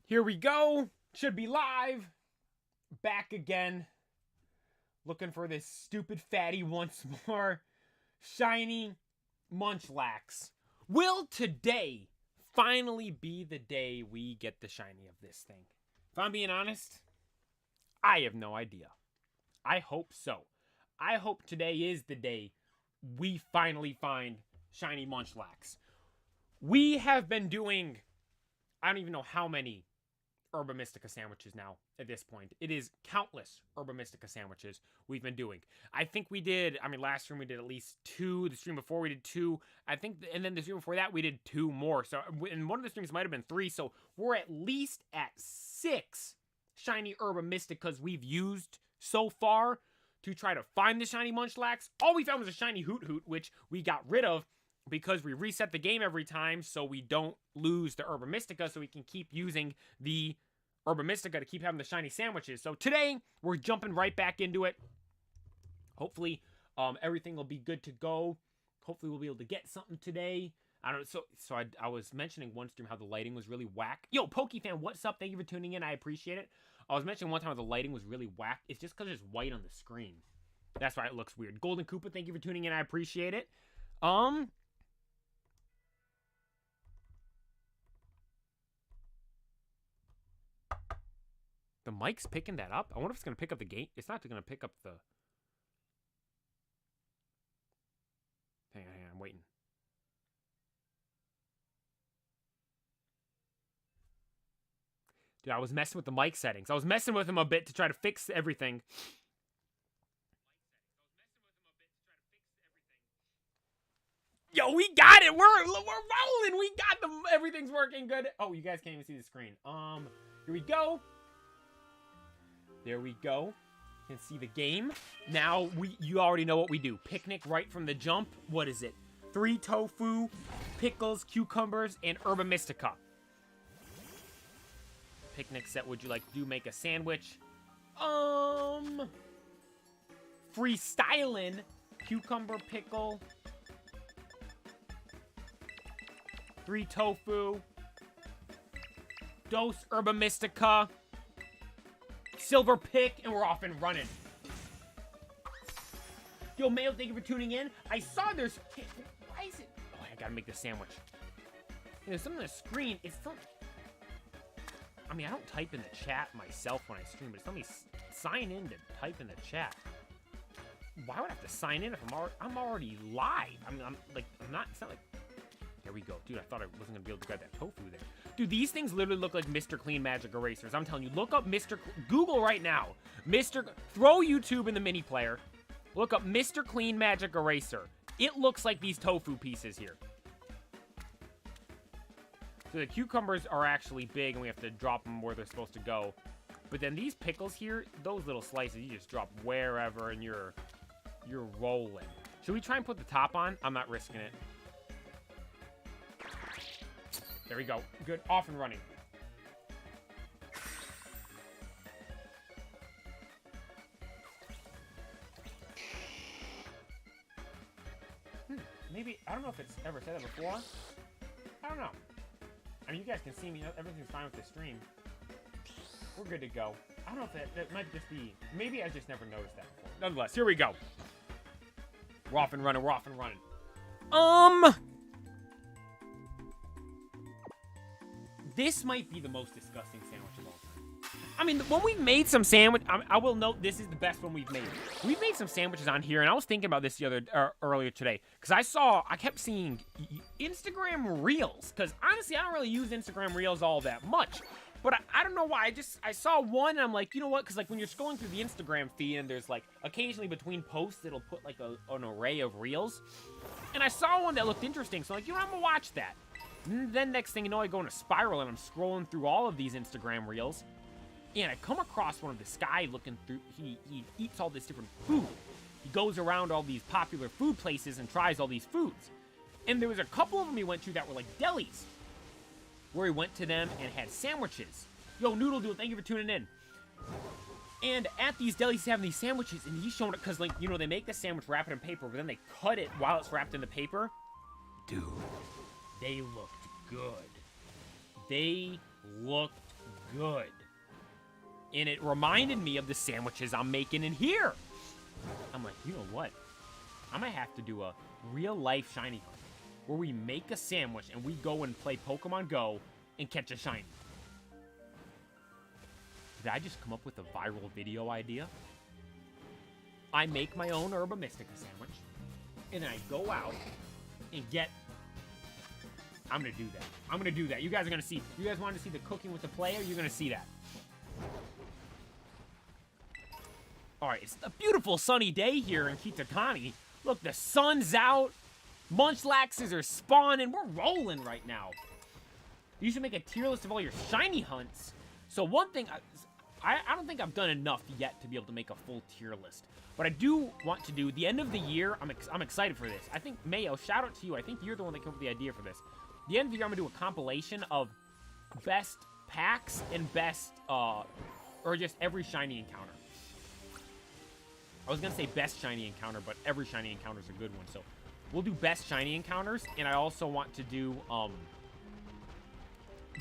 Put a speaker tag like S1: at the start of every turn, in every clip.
S1: Here we go. Should be live. Back again. Looking for this stupid fatty once more. Shiny Munchlax. Will today finally be the day we get the shiny of this thing? If I'm being honest, I have no idea. I hope so. I hope today is the day we finally find shiny Munchlax. We have been doing, I don't even know how many Herba Mystica sandwiches now at this point. It is countless Herba Mystica sandwiches we've been doing. I think we did, last stream we did at least 2. The stream before we did 2. I think, and then the stream before that we did 2 more. So, and one of the streams might have been 3. So, we're at least at 6 shiny Herba Mysticas we've used so far to try to find the shiny Munchlax. All we found was a shiny Hoot Hoot, which we got rid of because we reset the game every time so we don't lose the Herba Mystica, so we can keep using the Herba Mystica to keep having the shiny sandwiches. So today, we're jumping right back into it. Hopefully, everything will be good to go. Hopefully, we'll be able to get something today. I don't know. So I was mentioning one stream how the lighting was really whack. Yo, PokeFan, what's up? Thank you for tuning in. I appreciate it. I was mentioning one time how the lighting was really whack. It's just because it's white on the screen. That's why it looks weird. Golden Koopa, thank you for tuning in. I appreciate it. The mic's picking that up? I wonder if it's going to pick up the gate. It's not going to pick up the... Hang on, I'm waiting. Dude, I was messing with the mic settings. I was messing with them a bit to try to fix everything. Yo, we got it! We're rolling! We got them! Everything's working good. Oh, you guys can't even see the screen. Here we go. There we go. You can see the game. Now, you already know what we do. Picnic right from the jump. What is it? 3 tofu, pickles, cucumbers, and Herba Mystica. Picnic set, would you like to do? Make a sandwich. Freestyling. Cucumber, pickle. 3 tofu. Dose Herba Mystica. Silver pick, and we're off and running. Yo, Mayo, thank you for tuning in. I saw there's... Why is it... Oh, I gotta make this sandwich. There's something on the screen. It's from... I don't type in the chat myself when I stream, but it's telling me sign in to type in the chat. Why would I have to sign in if I'm already live? I'm not... It's not like... There we go. Dude, I thought I wasn't going to be able to grab that tofu there. Dude, these things literally look like Mr. Clean Magic Erasers. I'm telling you, look up Google right now. Throw YouTube in the mini player. Look up Mr. Clean Magic Eraser. It looks like these tofu pieces here. So the cucumbers are actually big, and we have to drop them where they're supposed to go. But then these pickles here, those little slices, you just drop wherever, and you're rolling. Should we try and put the top on? I'm not risking it. There we go. Good. Off and running. Maybe, I don't know if it's ever said that before. I don't know. You guys can see me. Everything's fine with the stream. We're good to go. I don't know if that might just be... Maybe I just never noticed that before. Nonetheless, here we go. We're off and running. We're off and running. This might be the most disgusting sandwich of all time. When we've made some sandwich, I will note this is the best one we've made. We've made some sandwiches on here, and I was thinking about this earlier today, because I kept seeing Instagram Reels, because honestly, I don't really use Instagram Reels all that much, but I don't know why, I saw one, and I'm like, you know what, because when you're scrolling through the Instagram feed, and there's occasionally between posts, it'll put an array of Reels, and I saw one that looked interesting, so I'm like, I'm gonna watch that. And then next thing you know, I go in a spiral, and I'm scrolling through all of these Instagram Reels, and I come across one of this guy looking through, he eats all this different food. He goes around all these popular food places and tries all these foods. And there was a couple of them he went to that were like delis, where he went to them and had sandwiches. Yo, Noodle Doodle, thank you for tuning in. And at these delis, he's having these sandwiches, and he's showing it, because, they make the sandwich, wrap it in paper, but then they cut it while it's wrapped in the paper. Dude, they looked good. They looked good. And it reminded me of the sandwiches I'm making in here. I'm like, you know what? I'm going to have to do a real-life shiny hunt where we make a sandwich and we go and play Pokemon Go and catch a shiny. Did I just come up with a viral video idea? I make my own Herba Mystica sandwich, and then I go out and get... I'm going to do that. I'm going to do that. You guys are going to see. You guys want to see the cooking with the player? You're going to see that. All right, it's a beautiful sunny day here in Kitakami. Look, the sun's out. Munchlaxes are spawning. We're rolling right now. You should make a tier list of all your shiny hunts. So one thing, I don't think I've done enough yet to be able to make a full tier list. But I do want to do, the end of the year, I'm excited for this. I think, Mayo, shout out to you. I think you're the one that came up with the idea for this. The end of the year, I'm going to do a compilation of best packs and best, or just every shiny encounter. I was going to say best shiny encounter, but every shiny encounter is a good one. So we'll do best shiny encounters, and I also want to do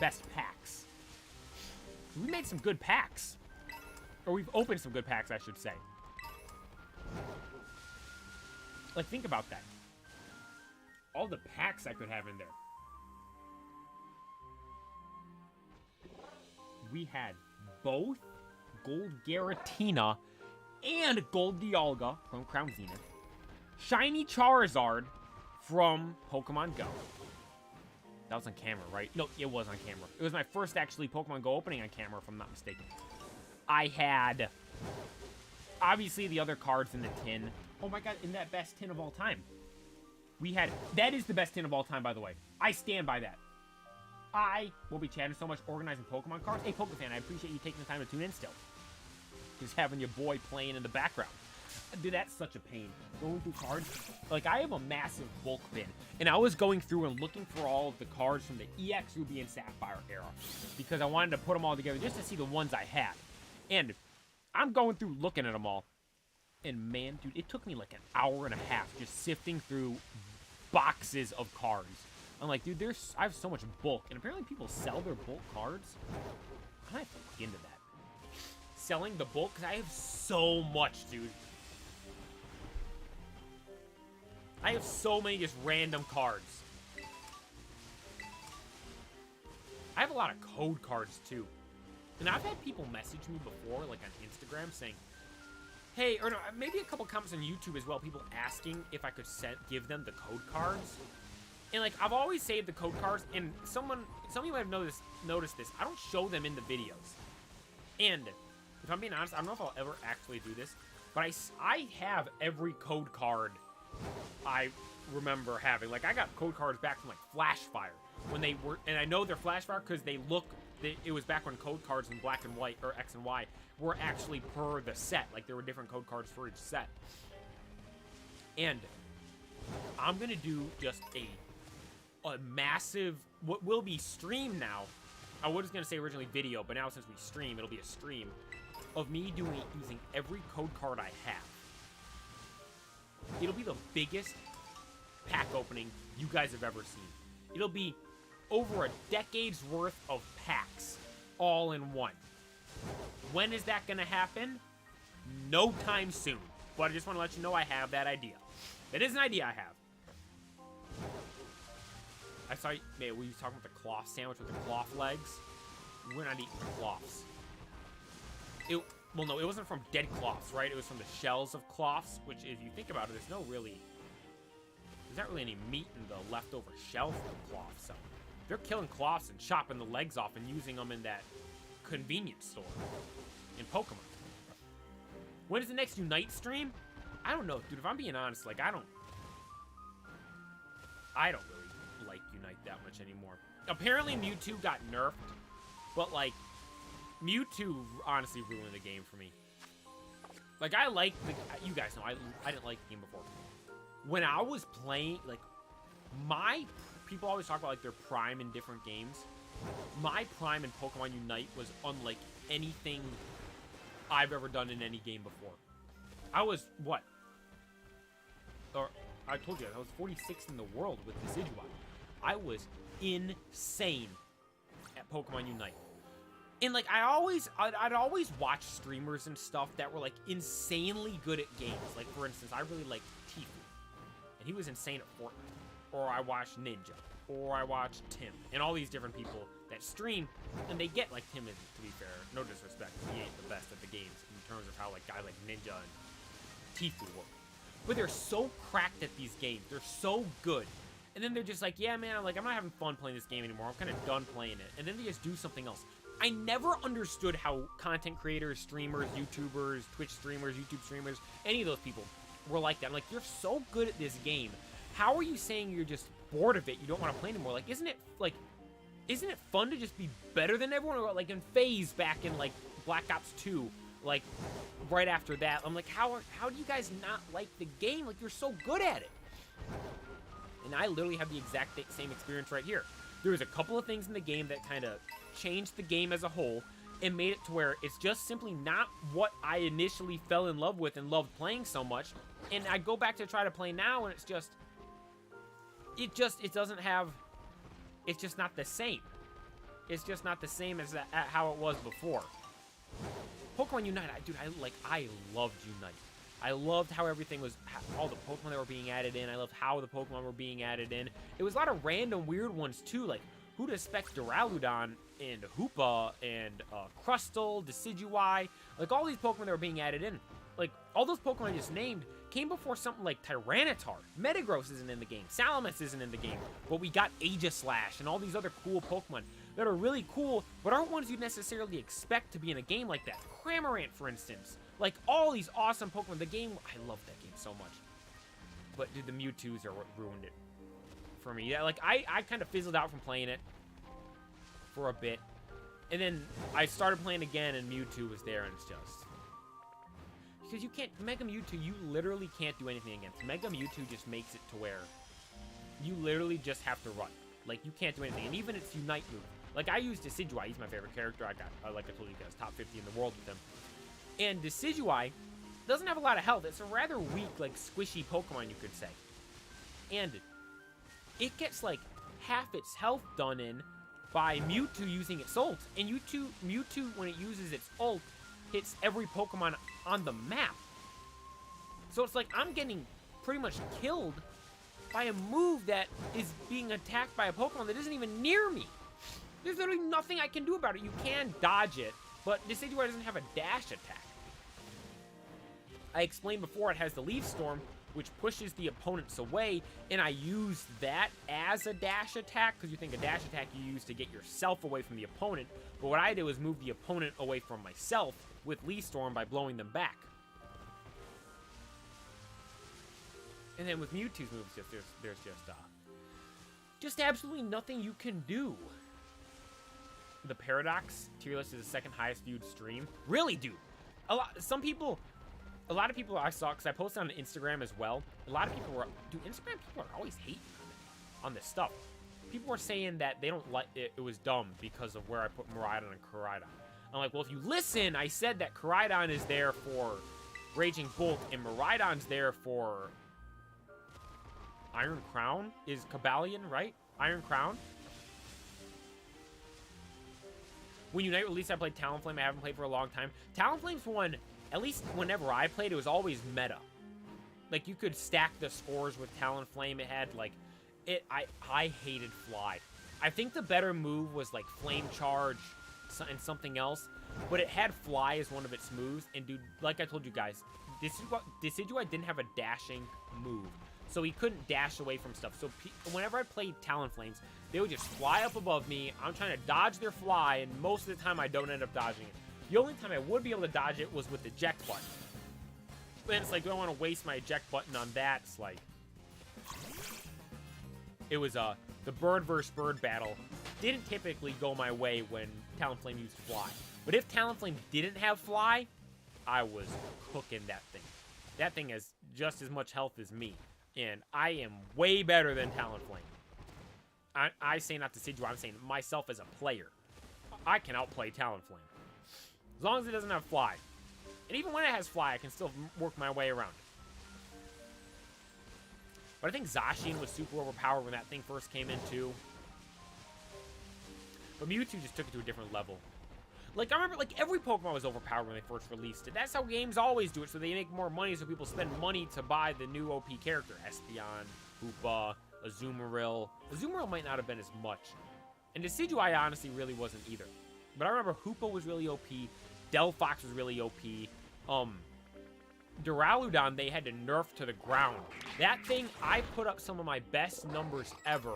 S1: best packs. We made some good packs. Or we've opened some good packs, I should say. Like, think about that. All the packs I could have in there. We had both Gold Giratina and Gold Dialga from Crown Zenith. Shiny Charizard from Pokemon Go. That was on camera, right? No, it was on camera. It was my first, actually, Pokemon Go opening on camera, if I'm not mistaken. I had, obviously, the other cards in the tin. Oh my god, in that best tin of all time. We had, that is the best tin of all time, by the way. I stand by that. I will be chatting so much organizing Pokemon cards. Hey, Pokefan, I appreciate you taking the time to tune in still. Just having your boy playing in the background. Dude, that's such a pain. Going through cards. Like, I have a massive bulk bin. And I was going through and looking for all of the cards from the EX Ruby and Sapphire era. Because I wanted to put them all together just to see the ones I had. And I'm going through looking at them all. And man, dude, it took me like an hour and a half just sifting through boxes of cards. I'm like, dude, I have so much bulk. And apparently people sell their bulk cards. I have to look into that. Selling the bulk, because I have so much, dude. I have so many just random cards. I have a lot of code cards, too. And I've had people message me before, like on Instagram, saying, hey, or no, maybe a couple comments on YouTube as well, people asking if I could give them the code cards. And, like, I've always saved the code cards, and some of you might have noticed this. I don't show them in the videos. And if I'm being honest, I don't know if I'll ever actually do this, but I have every code card I remember having. Like, I got code cards back from, like, Flashfire. When they were, and I know they're Flashfire because it was back when code cards in black and white, or X and Y, were actually per the set. Like, there were different code cards for each set. And I'm going to do just a massive, what will be stream now. I was going to say originally video, but now since we stream, it'll be a stream of me using every code card I have. It'll be the biggest pack opening you guys have ever seen. It'll be over a decade's worth of packs all in one. When is that going to happen? No time soon. But I just want to let you know I have that idea. It is an idea I have. I saw, man, we were talking about the cloth sandwich with the cloth legs. We're not eating the cloths. Well, no, it wasn't from dead cloths, right? It was from the shells of cloths, which, if you think about it, there's not really any meat in the leftover shell from cloths. So they're killing cloths and chopping the legs off and using them in that convenience store in Pokemon. When is the next Unite stream? I don't know, dude. If I'm being honest, like, I don't really like Unite that much anymore. Apparently Mewtwo got nerfed, but, like, Mewtwo honestly ruined the game for me. Like, I like you guys know I didn't like the game before. When I was playing, like, people always talk about, like, their prime in different games. My prime in Pokemon Unite was unlike anything I've ever done in any game before. I was, what? Or, I told you, I was 46th in the world with Decidueye. I was insane at Pokemon Unite. And, like, I'd always watch streamers and stuff that were, like, insanely good at games. Like, for instance, I really liked Tifu, and he was insane at Fortnite. Or I watched Ninja, or I watched Tim, and all these different people that stream, and they get, like, Tim isn't, to be fair, no disrespect, he ain't the best at the games in terms of how, like, guys like Ninja and Tifu work. But they're so cracked at these games, they're so good. And then they're just like, yeah, man, I'm not having fun playing this game anymore, I'm kind of done playing it. And then they just do something else. I never understood how content creators, streamers, YouTubers, Twitch streamers, YouTube streamers, any of those people were like that. I'm like, you're so good at this game. How are you saying you're just bored of it? You don't want to play anymore? Like, isn't it fun to just be better than everyone? Or like in FaZe back in like Black Ops 2, like right after that, I'm like, how do you guys not like the game? Like, you're so good at it. And I literally have the exact same experience right here. There was a couple of things in the game that kind of changed the game as a whole and made it to where it's just simply not what I initially fell in love with and loved playing so much. And I go back to try to play now, and it's just not the same. It's just not the same as how it was before. Pokemon Unite, I loved Unite. I loved how everything was, all the Pokemon that were being added in. I loved how the Pokemon were being added in. It was a lot of random weird ones too, like who'd expect Duraludon and Hoopa and Crustle, Decidueye, like all these Pokemon that were being added in. Like all those Pokemon I just named came before something like Tyranitar. Metagross isn't in the game. Salamis isn't in the game. But we got Aegislash and all these other cool Pokemon that are really cool, but aren't ones you'd necessarily expect to be in a game like that. Cramorant, for instance. Like, all these awesome Pokemon. The game, I love that game so much. But, dude, the Mewtwo's are what ruined it for me. Yeah, like, I kind of fizzled out from playing it for a bit. And then I started playing again, and Mewtwo was there, and it's just... Because you can't... Mega Mewtwo, you literally can't do anything against. Mega Mewtwo just makes it to where you literally just have to run. Like, you can't do anything. And even its Unite move. Like, I use Decidueye. He's my favorite character. Like I told you guys, top 50 in the world with him. And Decidueye doesn't have a lot of health. It's a rather weak, like, squishy Pokemon, you could say. And it gets, like, half its health done in by Mewtwo using its ult. And Mewtwo, when it uses its ult, hits every Pokemon on the map. So it's like I'm getting pretty much killed by a move that is being attacked by a Pokemon that isn't even near me. There's literally nothing I can do about it. You can dodge it, but Decidueye doesn't have a dash attack. I explained before it has the Leaf Storm, which pushes the opponents away, and I use that as a dash attack, because you think a dash attack you use to get yourself away from the opponent, but what I do is move the opponent away from myself with Leaf Storm by blowing them back. And then with Mewtwo's moves, there's just absolutely nothing you can do. The Paradox tier list is the second highest viewed stream. Really, dude. A lot of people I saw, because I posted on Instagram as well. A lot of people were, dude, Instagram people are always hating on this stuff. People were saying that they don't like it. It was dumb because of where I put Miraidon and Koraidon. I'm like, well, if you listen, I said that Koraidon is there for Raging Bolt, and Miraidon's there for Iron Crown is Cabalion, right? Iron Crown. When Unite released, I played Talonflame. I haven't played for a long time. Talonflame's one, at least whenever I played, it was always meta. Like, you could stack the scores with Talonflame. It had, like, I hated Fly. I think the better move was, like, Flame Charge and something else. But it had Fly as one of its moves. And, dude, like I told you guys, Decidueye didn't have a dashing move. So he couldn't dash away from stuff. So whenever I played Talonflames, they would just fly up above me. I'm trying to dodge their fly, and most of the time I don't end up dodging it. The only time I would be able to dodge it was with the eject button. But it's like, do I want to waste my eject button on that? It's like... It was, the bird versus bird battle didn't typically go my way when Talonflame used Fly. But if Talonflame didn't have Fly, I was cooking that thing. That thing has just as much health as me. And I am way better than Talonflame. I say not Decidueye, I'm saying myself as a player. I can outplay Talonflame. As long as it doesn't have Fly. And even when it has Fly, I can still work my way around it. But I think Zacian was super overpowered when that thing first came in, too. But Mewtwo just took it to a different level. Like, I remember, like, every Pokemon was overpowered when they first released it. That's how games always do it, so they make more money, so people spend money to buy the new OP character. Espeon, Hoopa, Azumarill. Azumarill might not have been as much. And Decidueye honestly really wasn't either. But I remember Hoopa was really OP. Delphox was really OP. Duraludon, they had to nerf to the ground. That thing, I put up some of my best numbers ever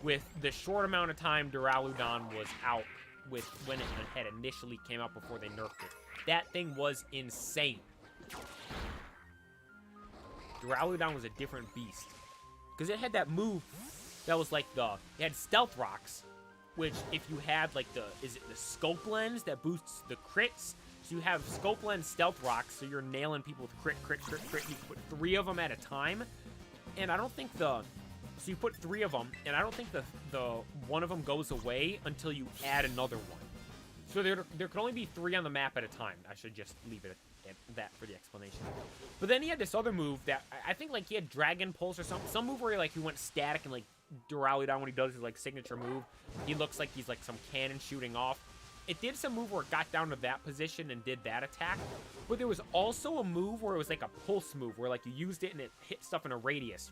S1: with the short amount of time Duraludon was out with when it had initially came out before they nerfed it. That thing was insane. Duraludon was a different beast. Because it had that move that was like it had Stealth Rocks, which if you had like is it the Scope Lens that boosts the crits? So you have Scope Lens Stealth Rocks, so you're nailing people with crit, crit, crit, crit. You put 3 of them at a time. And I don't think so you put 3 of them, and I don't think the one of them goes away until you add another one. So there can only be 3 on the map at a time. I should just leave it at that for the explanation. But then he had this other move that I think like he had Dragon Pulse or something. Some move where he went static and like Duraludon when he does his like signature move, he looks like he's like some cannon shooting off. It did some move where it got down to that position and did that attack. But there was also a move where it was like a pulse move where like you used it and it hit stuff in a radius.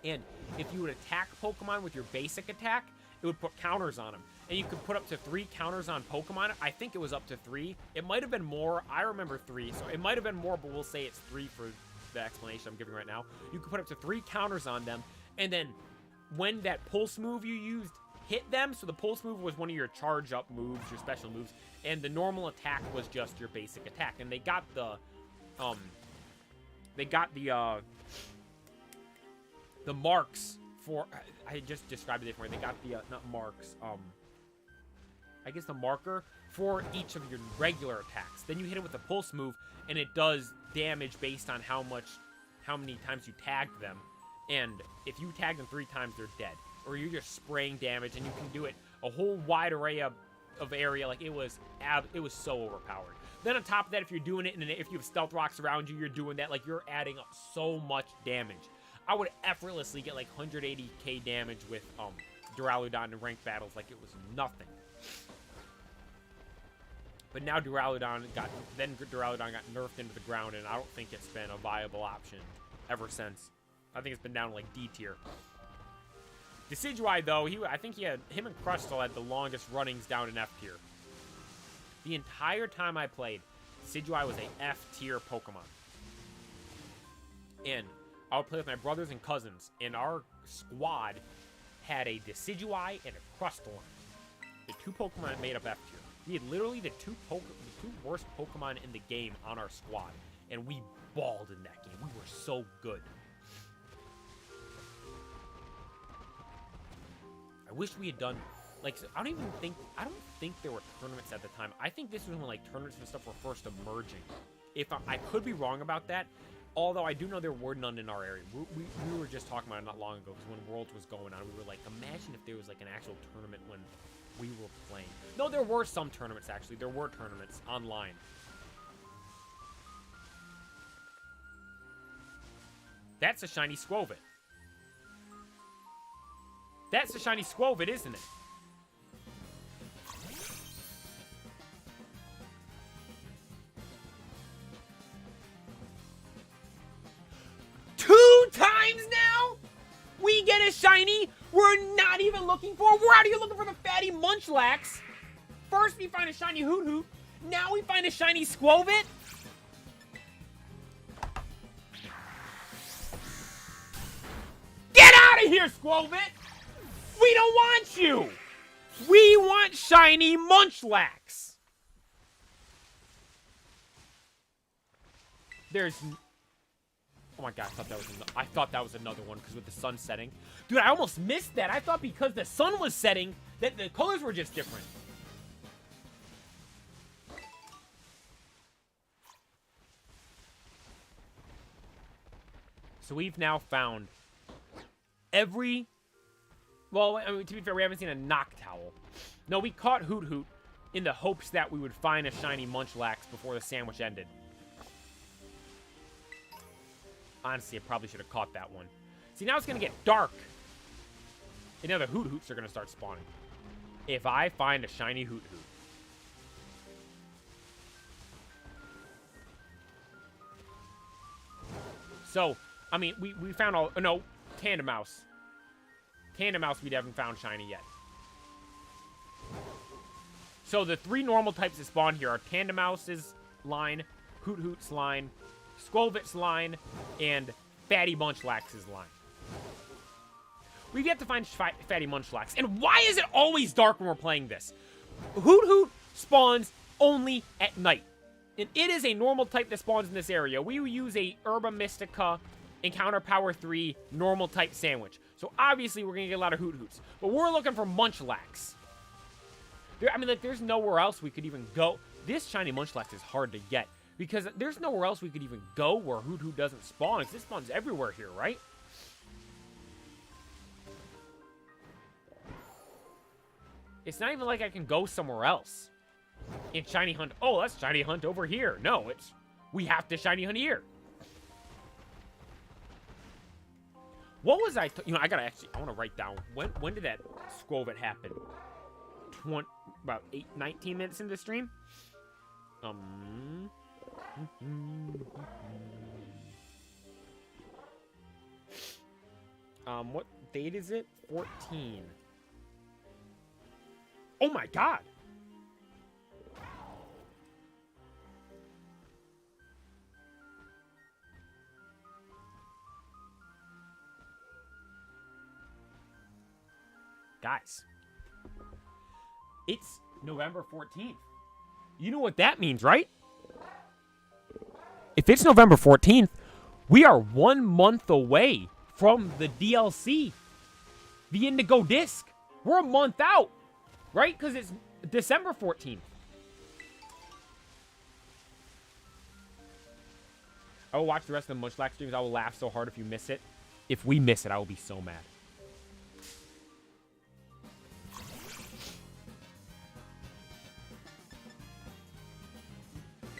S1: And if you would attack Pokemon with your basic attack, it would put counters on them. And you could put up to 3 counters on Pokemon. I think it was up to 3. It might have been more. I remember 3. So it might have been more, but we'll say it's 3 for the explanation I'm giving right now. You could put up to 3 counters on them. And then when that pulse move you used hit them, so the pulse move was one of your charge up moves, your special moves, and the normal attack was just your basic attack. And they got the marks for, I just described it differently. They got the not marks, I guess the marker for each of your regular attacks. Then you hit it with the pulse move and it does damage based on how many times you tagged them. And if you tag them 3 times, they're dead. Or you're just spraying damage, and you can do it a whole wide array of area. Like, it was so overpowered. Then on top of that, if you're doing it, and if you have Stealth Rocks around you, you're doing that. Like, you're adding up so much damage. I would effortlessly get, like, 180k damage with Duraludon in ranked battles like it was nothing. But now Duraludon got nerfed into the ground, and I don't think it's been a viable option ever since. I think it's been down to, like, D tier. Decidueye, though, I think him and Crustle had the longest runnings down in F tier. The entire time I played, Decidueye was a F tier Pokemon. And I would play with my brothers and cousins, and our squad had a Decidueye and a Crustle. The 2 Pokemon that made up F tier. We had literally the two worst Pokemon in the game on our squad, and we balled in that game. We were so good. I wish we had done, like, I don't think there were tournaments at the time. I think this was when, like, tournaments and stuff were first emerging. If I could be wrong about that, although I do know there were none in our area. We were just talking about it not long ago, because when Worlds was going on, we were like, imagine if there was, like, an actual tournament when we were playing. No, there were some tournaments, actually. There were tournaments online. That's a shiny Squovit. That's a shiny Squovit, isn't it? Two times now? We get a shiny we're not even looking for? We're out here looking for the fatty Munchlax. First we find a shiny Hoot Hoot. Now we find a shiny Squovit. Get out of here, Squovit! We don't want you! We want shiny Munchlax! There's... Oh my god, I thought that was another one because with the sun setting. Dude, I almost missed that. I thought because the sun was setting that the colors were just different. So we've now found every... Well, I mean, to be fair, we haven't seen a Noctowl. No, we caught Hoot Hoot in the hopes that we would find a shiny Munchlax before the sandwich ended. Honestly, I probably should have caught that one. See, now it's going to get dark. And now the Hoot Hoots are going to start spawning. If I find a shiny Hoot Hoot. So, I mean, we found all... No, Tandem Mouse. Tandem Mouse we haven't found shiny yet. So the 3 normal types that spawn here are Tandem Mouse's line, Hoot Hoot's line, Squovit's line, and Fatty Munchlax's line. We've yet to find Fatty Munchlax. And why is it always dark when we're playing this? Hoot Hoot spawns only at night. And it is a normal type that spawns in this area. We will use a Herba Mystica Encounter Power 3 normal type sandwich. So obviously we're going to get a lot of Hoot Hoots. But we're looking for Munchlax. I mean, like, there's nowhere else we could even go. This shiny Munchlax is hard to get. Because there's nowhere else we could even go where Hoot Hoot doesn't spawn. Because it spawns everywhere here, right? It's not even like I can go somewhere else. And shiny hunt. Oh, that's shiny hunt over here. No, it's... We have to shiny hunt here. What was I... You know, I gotta actually... I want to write down. When did that Squovit happen? About 19 minutes into the stream? What date is it? 14. Oh my god! Guys. It's November 14th. You know what that means, right? If it's November 14th, we are 1 month away from the DLC. The Indigo Disc. We're a month out. Right? Because it's December 14th. I will watch the rest of the Munchlax streams. I will laugh so hard if you miss it. If we miss it, I will be so mad.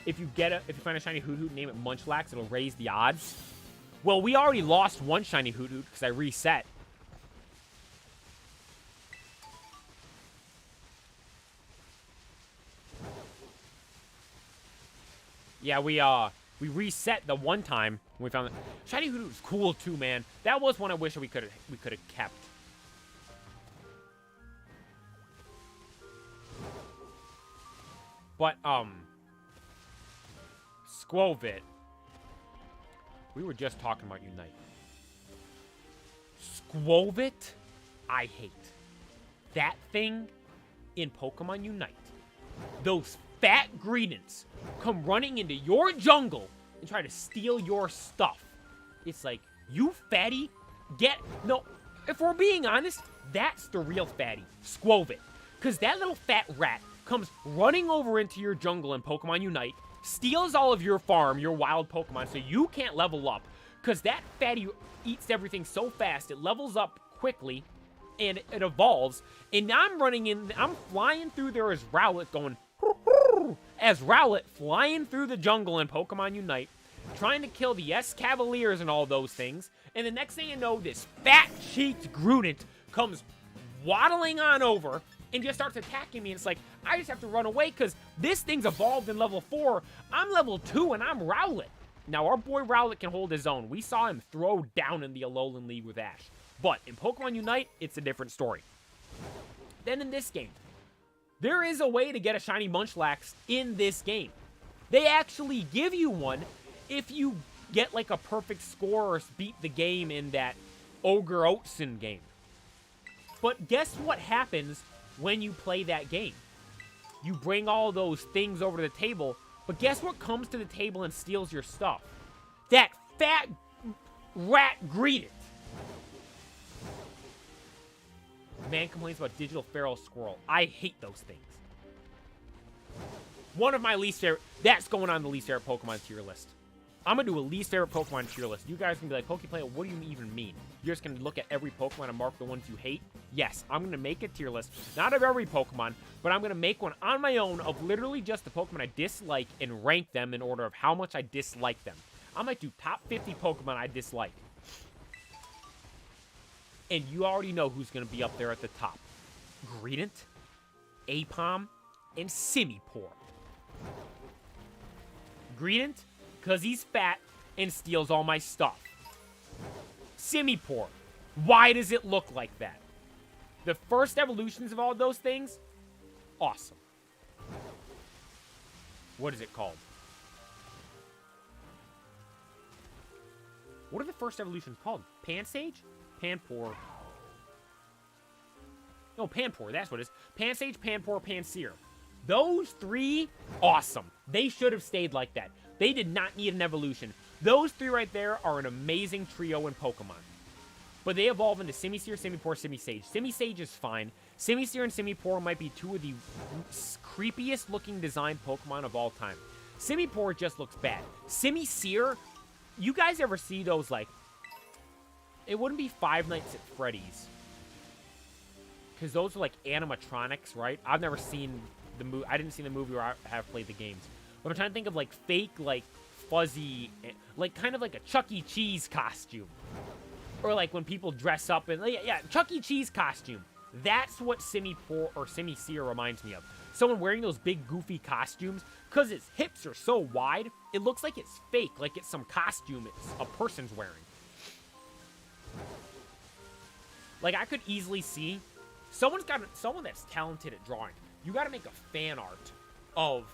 S1: If you find a shiny Hoot Hoot, name it Munchlax, it'll raise the odds. Well, we already lost one shiny Hoot Hoot because I reset. Yeah, we reset the one time when we found it. Shiny Hoot Hoot was cool too, man. That was one I wish we could have kept. But Squovit. We were just talking about Unite. Squovit, I hate. That thing in Pokemon Unite. Those fat greedents come running into your jungle and try to steal your stuff. It's like, you fatty, no, if we're being honest, that's the real fatty, Squovit. Because that little fat rat comes running over into your jungle in Pokemon Unite, steals all of your farm, your wild Pokemon, so you can't level up. Because that fatty eats everything so fast, it levels up quickly, and it evolves. And I'm flying through there as Rowlet going, as Rowlet flying through the jungle in Pokemon Unite, trying to kill the S-Cavaliers and all those things. And the next thing you know, this fat-cheeked Grudent comes waddling on over and just starts attacking me. And it's like, I just have to run away because this thing's evolved in level 4. I'm level 2 and I'm Rowlet. Now, our boy Rowlet can hold his own. We saw him throw down in the Alolan League with Ash. But in Pokemon Unite, it's a different story. Then in this game, there is a way to get a shiny Munchlax in this game. They actually give you one if you get like a perfect score or beat the game in that Ogre Oatson game. But guess what happens when you play that game? You bring all those things over to the table, but guess what comes to the table and steals your stuff? That fat rat Greedent. Man complains about digital feral squirrel. I hate those things. One of my least favorite... That's going on the least favorite Pokemon tier list. I'm going to do a least favorite Pokemon tier list. You guys can be like, Pokeplayer, what do you even mean? You're just going to look at every Pokemon and mark the ones you hate? Yes, I'm going to make a tier list. Not of every Pokemon, but I'm going to make one on my own of literally just the Pokemon I dislike and rank them in order of how much I dislike them. I might do top 50 Pokemon I dislike. And you already know who's going to be up there at the top. Greedent, Apom, and Simipour. Greedent, because he's fat and steals all my stuff. Simipour. Why does it look like that? The first evolutions of all those things, awesome. What is it called? What are the first evolutions called? Pansage? Panpour. No, Panpour, that's what it is. Pansage, Panpour, Pansear. Those three, awesome. They should have stayed like that. They did not need an evolution. Those three right there are an amazing trio in Pokemon. But they evolve into Simisear, Simipour, Simisage. Simisage is fine. Simisear and Simipour might be two of the creepiest looking designed Pokemon of all time. Simipour just looks bad. Simisear, you guys ever see those, like, it wouldn't be Five Nights at Freddy's. Because those are like animatronics, right? I've never seen the movie. I didn't see the movie or I have played the games. But I'm trying to think of like fake, like fuzzy, like kind of like a Chuck E. Cheese costume. Or like when people dress up in, yeah, Chuck E. Cheese costume. That's what Simipour or Simisear reminds me of. Someone wearing those big goofy costumes. Because its hips are so wide, it looks like it's fake. Like it's some costume a person's wearing. Like I could easily see someone that's talented at drawing. You got to make a fan art of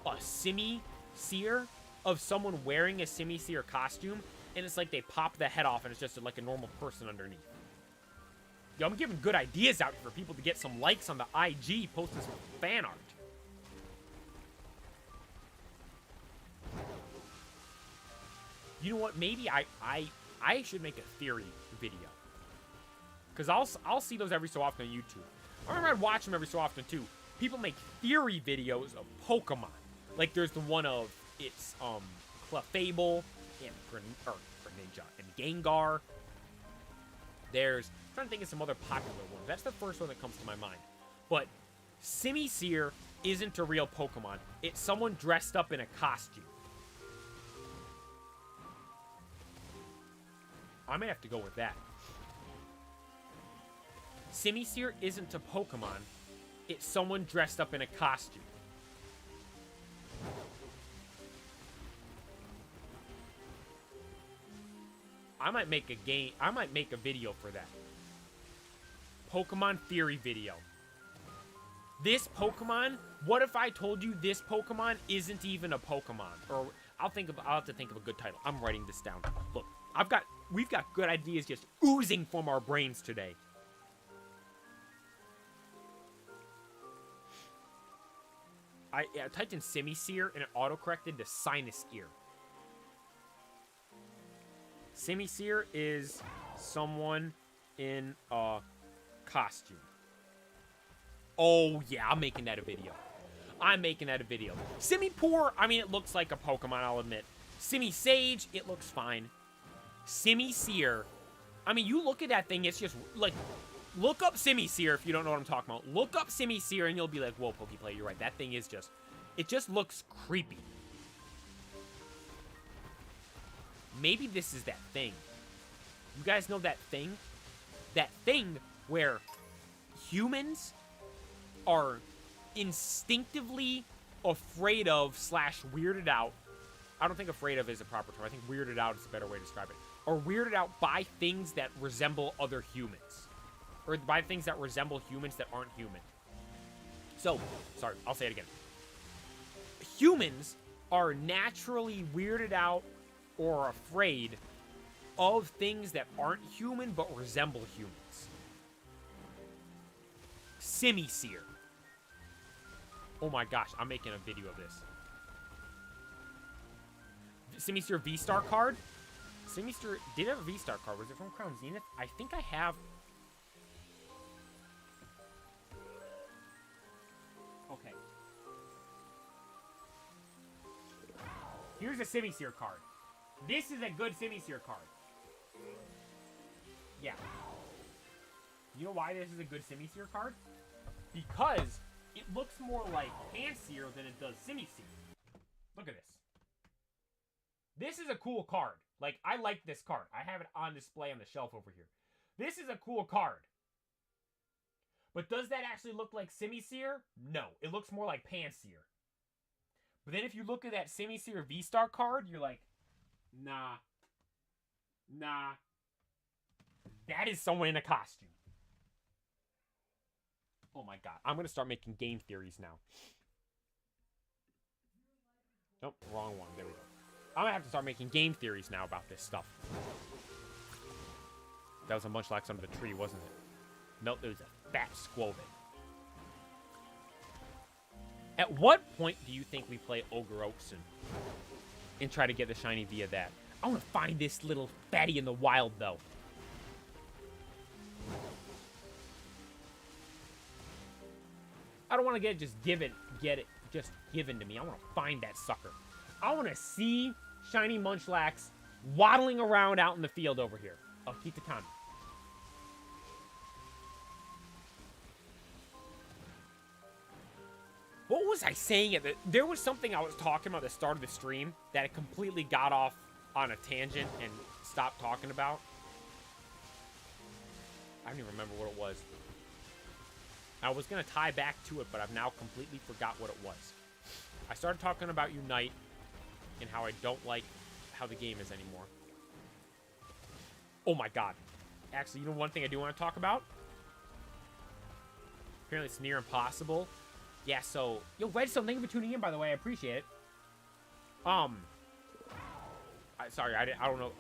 S1: a Simisear, of someone wearing a Simisear costume, and it's like they pop the head off and it's just like a normal person underneath. Yo, I'm giving good ideas out for people to get some likes on the IG, posting some fan art. You know what? Maybe I should make a theory video. Because I'll see those every so often on YouTube. I remember I'd watch them every so often, too. People make theory videos of Pokemon. Like, there's the one of, it's, Clefable, and Greninja, and Gengar. I'm trying to think of some other popular ones. That's the first one that comes to my mind. But Simisear isn't a real Pokemon. It's someone dressed up in a costume. I may have to go with that. Simisear isn't a Pokemon. It's someone dressed up in a costume. I might make a video for that. Pokemon theory video. This Pokemon, what if I told you this Pokemon isn't even a Pokemon? Or I'll have to think of a good title. I'm writing this down. Look, we've got good ideas just oozing from our brains today. I typed in Simisear and it autocorrected to Sinusear. Simisear is someone in a costume. Oh, yeah, I'm making that a video. Simipour, I mean, it looks like a Pokemon, I'll admit. Simisage, it looks fine. Simisear, I mean, you look at that thing, it's just, like, look up Simisear if you don't know what I'm talking about. Look up Simisear and you'll be like, whoa, Pokeplay, you're right. That thing is just, it just looks creepy. Maybe this is that thing. You guys know that thing? That thing where humans are instinctively afraid of / weirded out. I don't think afraid of is a proper term. I think weirded out is a better way to describe it. Or weirded out by things that resemble other humans. Or by things that resemble humans that aren't human. So, sorry, I'll say it again. Humans are naturally weirded out or afraid of things that aren't human but resemble humans. Simisear. Oh my gosh, I'm making a video of this. Simisear V-Star card? Simisear did have a V-Star card. Was it from Crown Zenith? I think I have. Okay. Here's a Simisear card. This is a good Simisear card. Yeah. You know why this is a good Simisear card? Because it looks more like Pansear than it does Simisear. Look at this. This is a cool card. Like, I like this card. I have it on display on the shelf over here. This is a cool card. But does that actually look like Simisear? No. It looks more like Pansear. But then if you look at that Simisear V-Star card, you're like, Nah. Nah. That is someone in a costume. Oh my god. I'm going to start making game theories now. Nope, wrong one. There we go. I'm going to have to start making game theories now about this stuff. That was a Munchlax under the tree, wasn't it? Nope, it was a fat Squoven. At what point do you think we play Ogre Oakson and try to get the shiny via that? I want to find this little fatty in the wild, though. I don't want to get it just given to me. I want to find that sucker. I want to see shiny Munchlax waddling around out in the field over here. Oh, Kitakami. What was I saying? There was something I was talking about at the start of the stream that I completely got off on a tangent and stopped talking about. I don't even remember what it was. I was going to tie back to it, but I've now completely forgot what it was. I started talking about Unite and how I don't like how the game is anymore. Oh my god. Actually, you know one thing I do want to talk about? Apparently it's near impossible. Yeah, so... Yo, Redstone, thank you for tuning in, by the way. I appreciate it. Sorry, I don't know.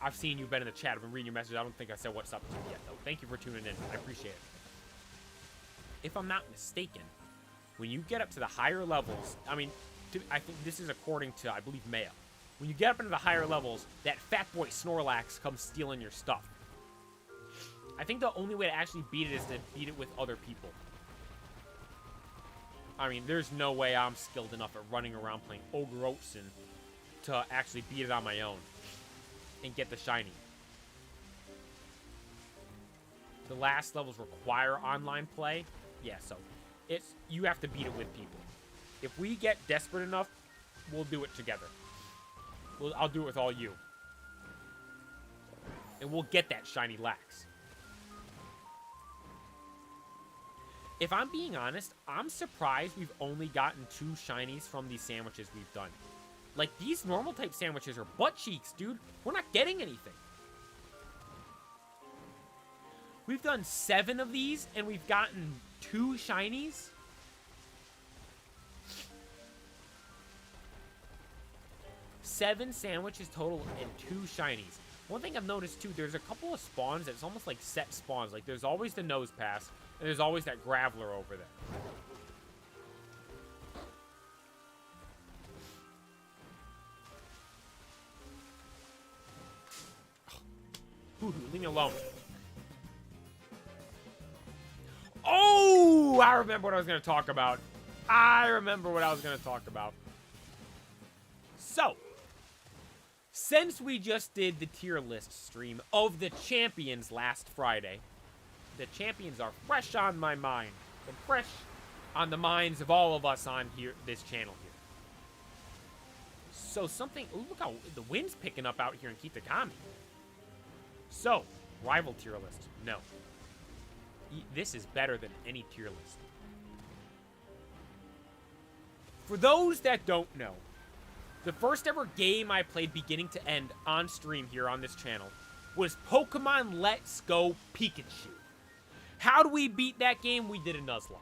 S1: I've seen you've been in the chat. I've been reading your messages. I don't think I said what's up to you yet, though. Thank you for tuning in. I appreciate it. If I'm not mistaken, when you get up to the higher levels... I mean, I think this is according to, I believe, Maya. When you get up into the higher levels, that fat boy Snorlax comes stealing your stuff. I think the only way to actually beat it is to beat it with other people. I mean, there's no way I'm skilled enough at running around playing Ogre Oakson to actually beat it on my own and get the shiny. The last levels require online play. Yeah, so you have to beat it with people. If we get desperate enough, we'll do it together. I'll do it with all you. And we'll get that shiny Lax. If I'm being honest, I'm surprised we've only gotten 2 shinies from these sandwiches we've done. Like, these normal type sandwiches are butt cheeks, dude. We're not getting anything. We've done 7 of these, and we've gotten 2 shinies. Seven sandwiches total and 2 shinies. One thing I've noticed, too, there's a couple of spawns that's almost like set spawns. Like, there's always the nose pass. And there's always that Graveler over there. Ooh, leave me alone. Oh, I remember what I was going to talk about. So, since we just did the tier list stream of the champions last Friday, the champions are fresh on my mind and fresh on the minds of all of us on here, this channel here. So something, ooh, look how the wind's picking up out here in Kitakami. So, rival tier list, no. This is better than any tier list. For those that don't know, the first ever game I played beginning to end on stream here on this channel was Pokemon Let's Go Pikachu. How do we beat that game? We did a Nuzlocke.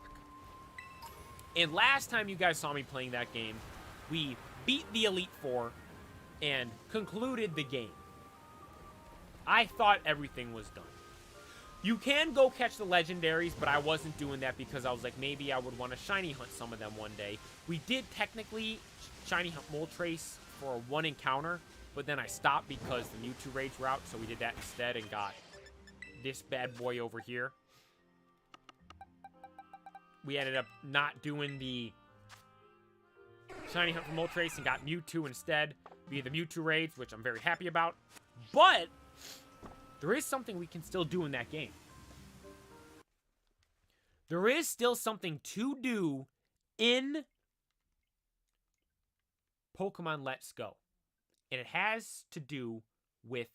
S1: And last time you guys saw me playing that game, we beat the Elite Four and concluded the game. I thought everything was done. You can go catch the legendaries, but I wasn't doing that because I was like, maybe I would want to shiny hunt some of them one day. We did technically shiny hunt Moltres for 1 encounter, but then I stopped because the Mewtwo raids were out, so we did that instead and got this bad boy over here. We ended up not doing the shiny hunt for Moltres and got Mewtwo instead via the Mewtwo raids, which I'm very happy about. But there is something we can still do in that game. There is still something to do in Pokemon Let's Go. And it has to do with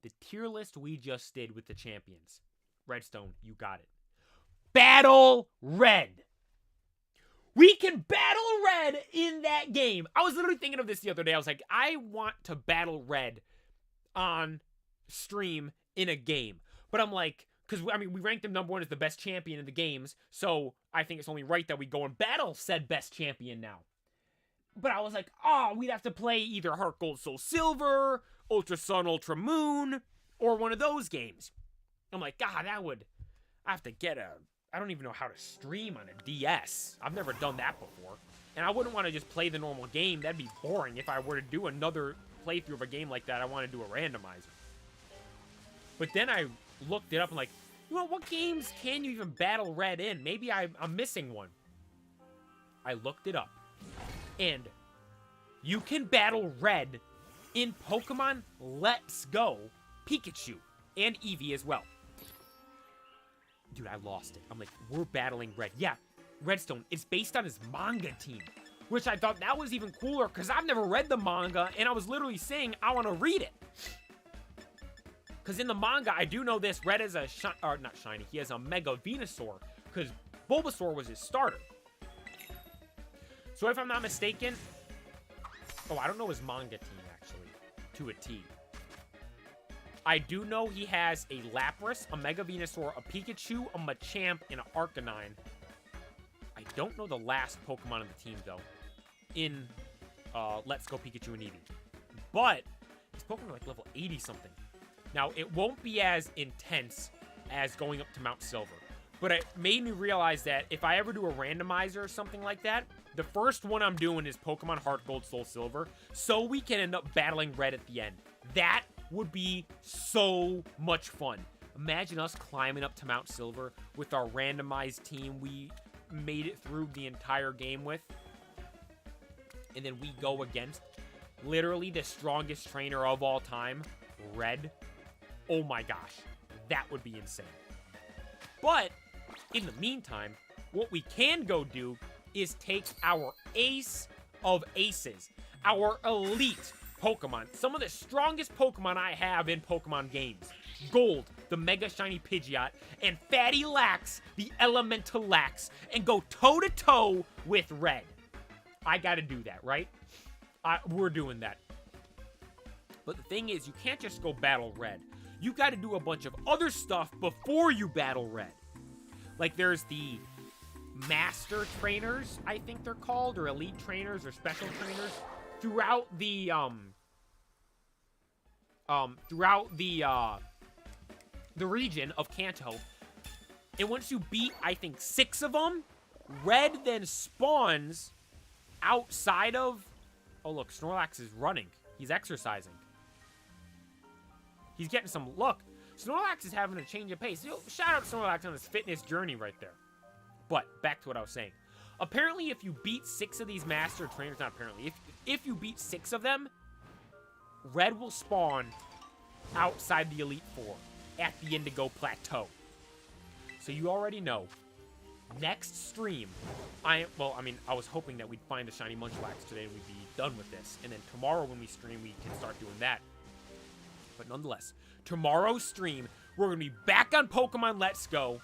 S1: the tier list we just did with the champions. Redstone, you got it. Battle Red. We can battle Red in that game. I was literally thinking of this the other day. I was like, I want to battle Red on stream in a game. But I'm like, because, I mean, we ranked him #1 as the best champion in the games, so I think it's only right that we go and battle said best champion now. But I was like, oh, we'd have to play either Heart Gold Soul Silver, Ultra Sun, Ultra Moon, or one of those games. I'm like, God, I have to get I don't even know how to stream on a DS. I've never done that before. And I wouldn't want to just play the normal game. That'd be boring. If I were to do another playthrough of a game like that, I want to do a randomizer. But then I looked it up and like, you know, what games can you even battle Red in? Maybe I'm missing one. I looked it up. And you can battle Red in Pokemon Let's Go Pikachu and Eevee as well. Dude, I lost it. I'm like, we're battling Red. Yeah, Redstone. It's based on his manga team, which I thought that was even cooler because I've never read the manga, and I was literally saying I want to read it. Because in the manga, I do know this. Red is a not shiny. He has a Mega Venusaur because Bulbasaur was his starter. So if I'm not mistaken, I don't know his manga team actually to a T. I do know he has a Lapras, a Mega Venusaur, a Pikachu, a Machamp, and an Arcanine. I don't know the last Pokemon on the team, though, in Let's Go Pikachu and Eevee. But his Pokemon are like level 80-something. Now, it won't be as intense as going up to Mount Silver. But it made me realize that if I ever do a randomizer or something like that, the first one I'm doing is Pokemon Heart Gold Soul Silver, so we can end up battling Red at the end. That would be so much fun. Imagine us climbing up to Mount Silver with our randomized team we made it through the entire game with. And then we go against literally the strongest trainer of all time, Red. Oh my gosh, that would be insane. But in the meantime, what we can go do is take our ace of aces, our elite Pokemon, some of the strongest Pokemon I have in Pokemon games. Gold, the Mega Shiny Pidgeot, and Fatty Lax, the Elemental Lax, and go toe-to-toe with Red. I gotta do that, right? We're doing that. But the thing is, you can't just go battle Red. You gotta do a bunch of other stuff before you battle Red. Like, there's the Master Trainers, I think they're called, or Elite Trainers, or Special Trainers, throughout the region of Kanto. And once you beat, I think, 6 of them, Red then spawns outside of... Oh, look, Snorlax is running. He's exercising. He's getting some... Look, Snorlax is having a change of pace. Shout out Snorlax on his fitness journey right there. But, back to what I was saying. Apparently, if you beat 6 of these Master Trainers... Not apparently. If you beat 6 of them, Red will spawn outside the Elite Four at the Indigo Plateau. So you already know. Next stream, I was hoping that we'd find a shiny Munchlax today and we'd be done with this. And then tomorrow when we stream, we can start doing that. But nonetheless, tomorrow's stream, we're going to be back on Pokemon Let's Go,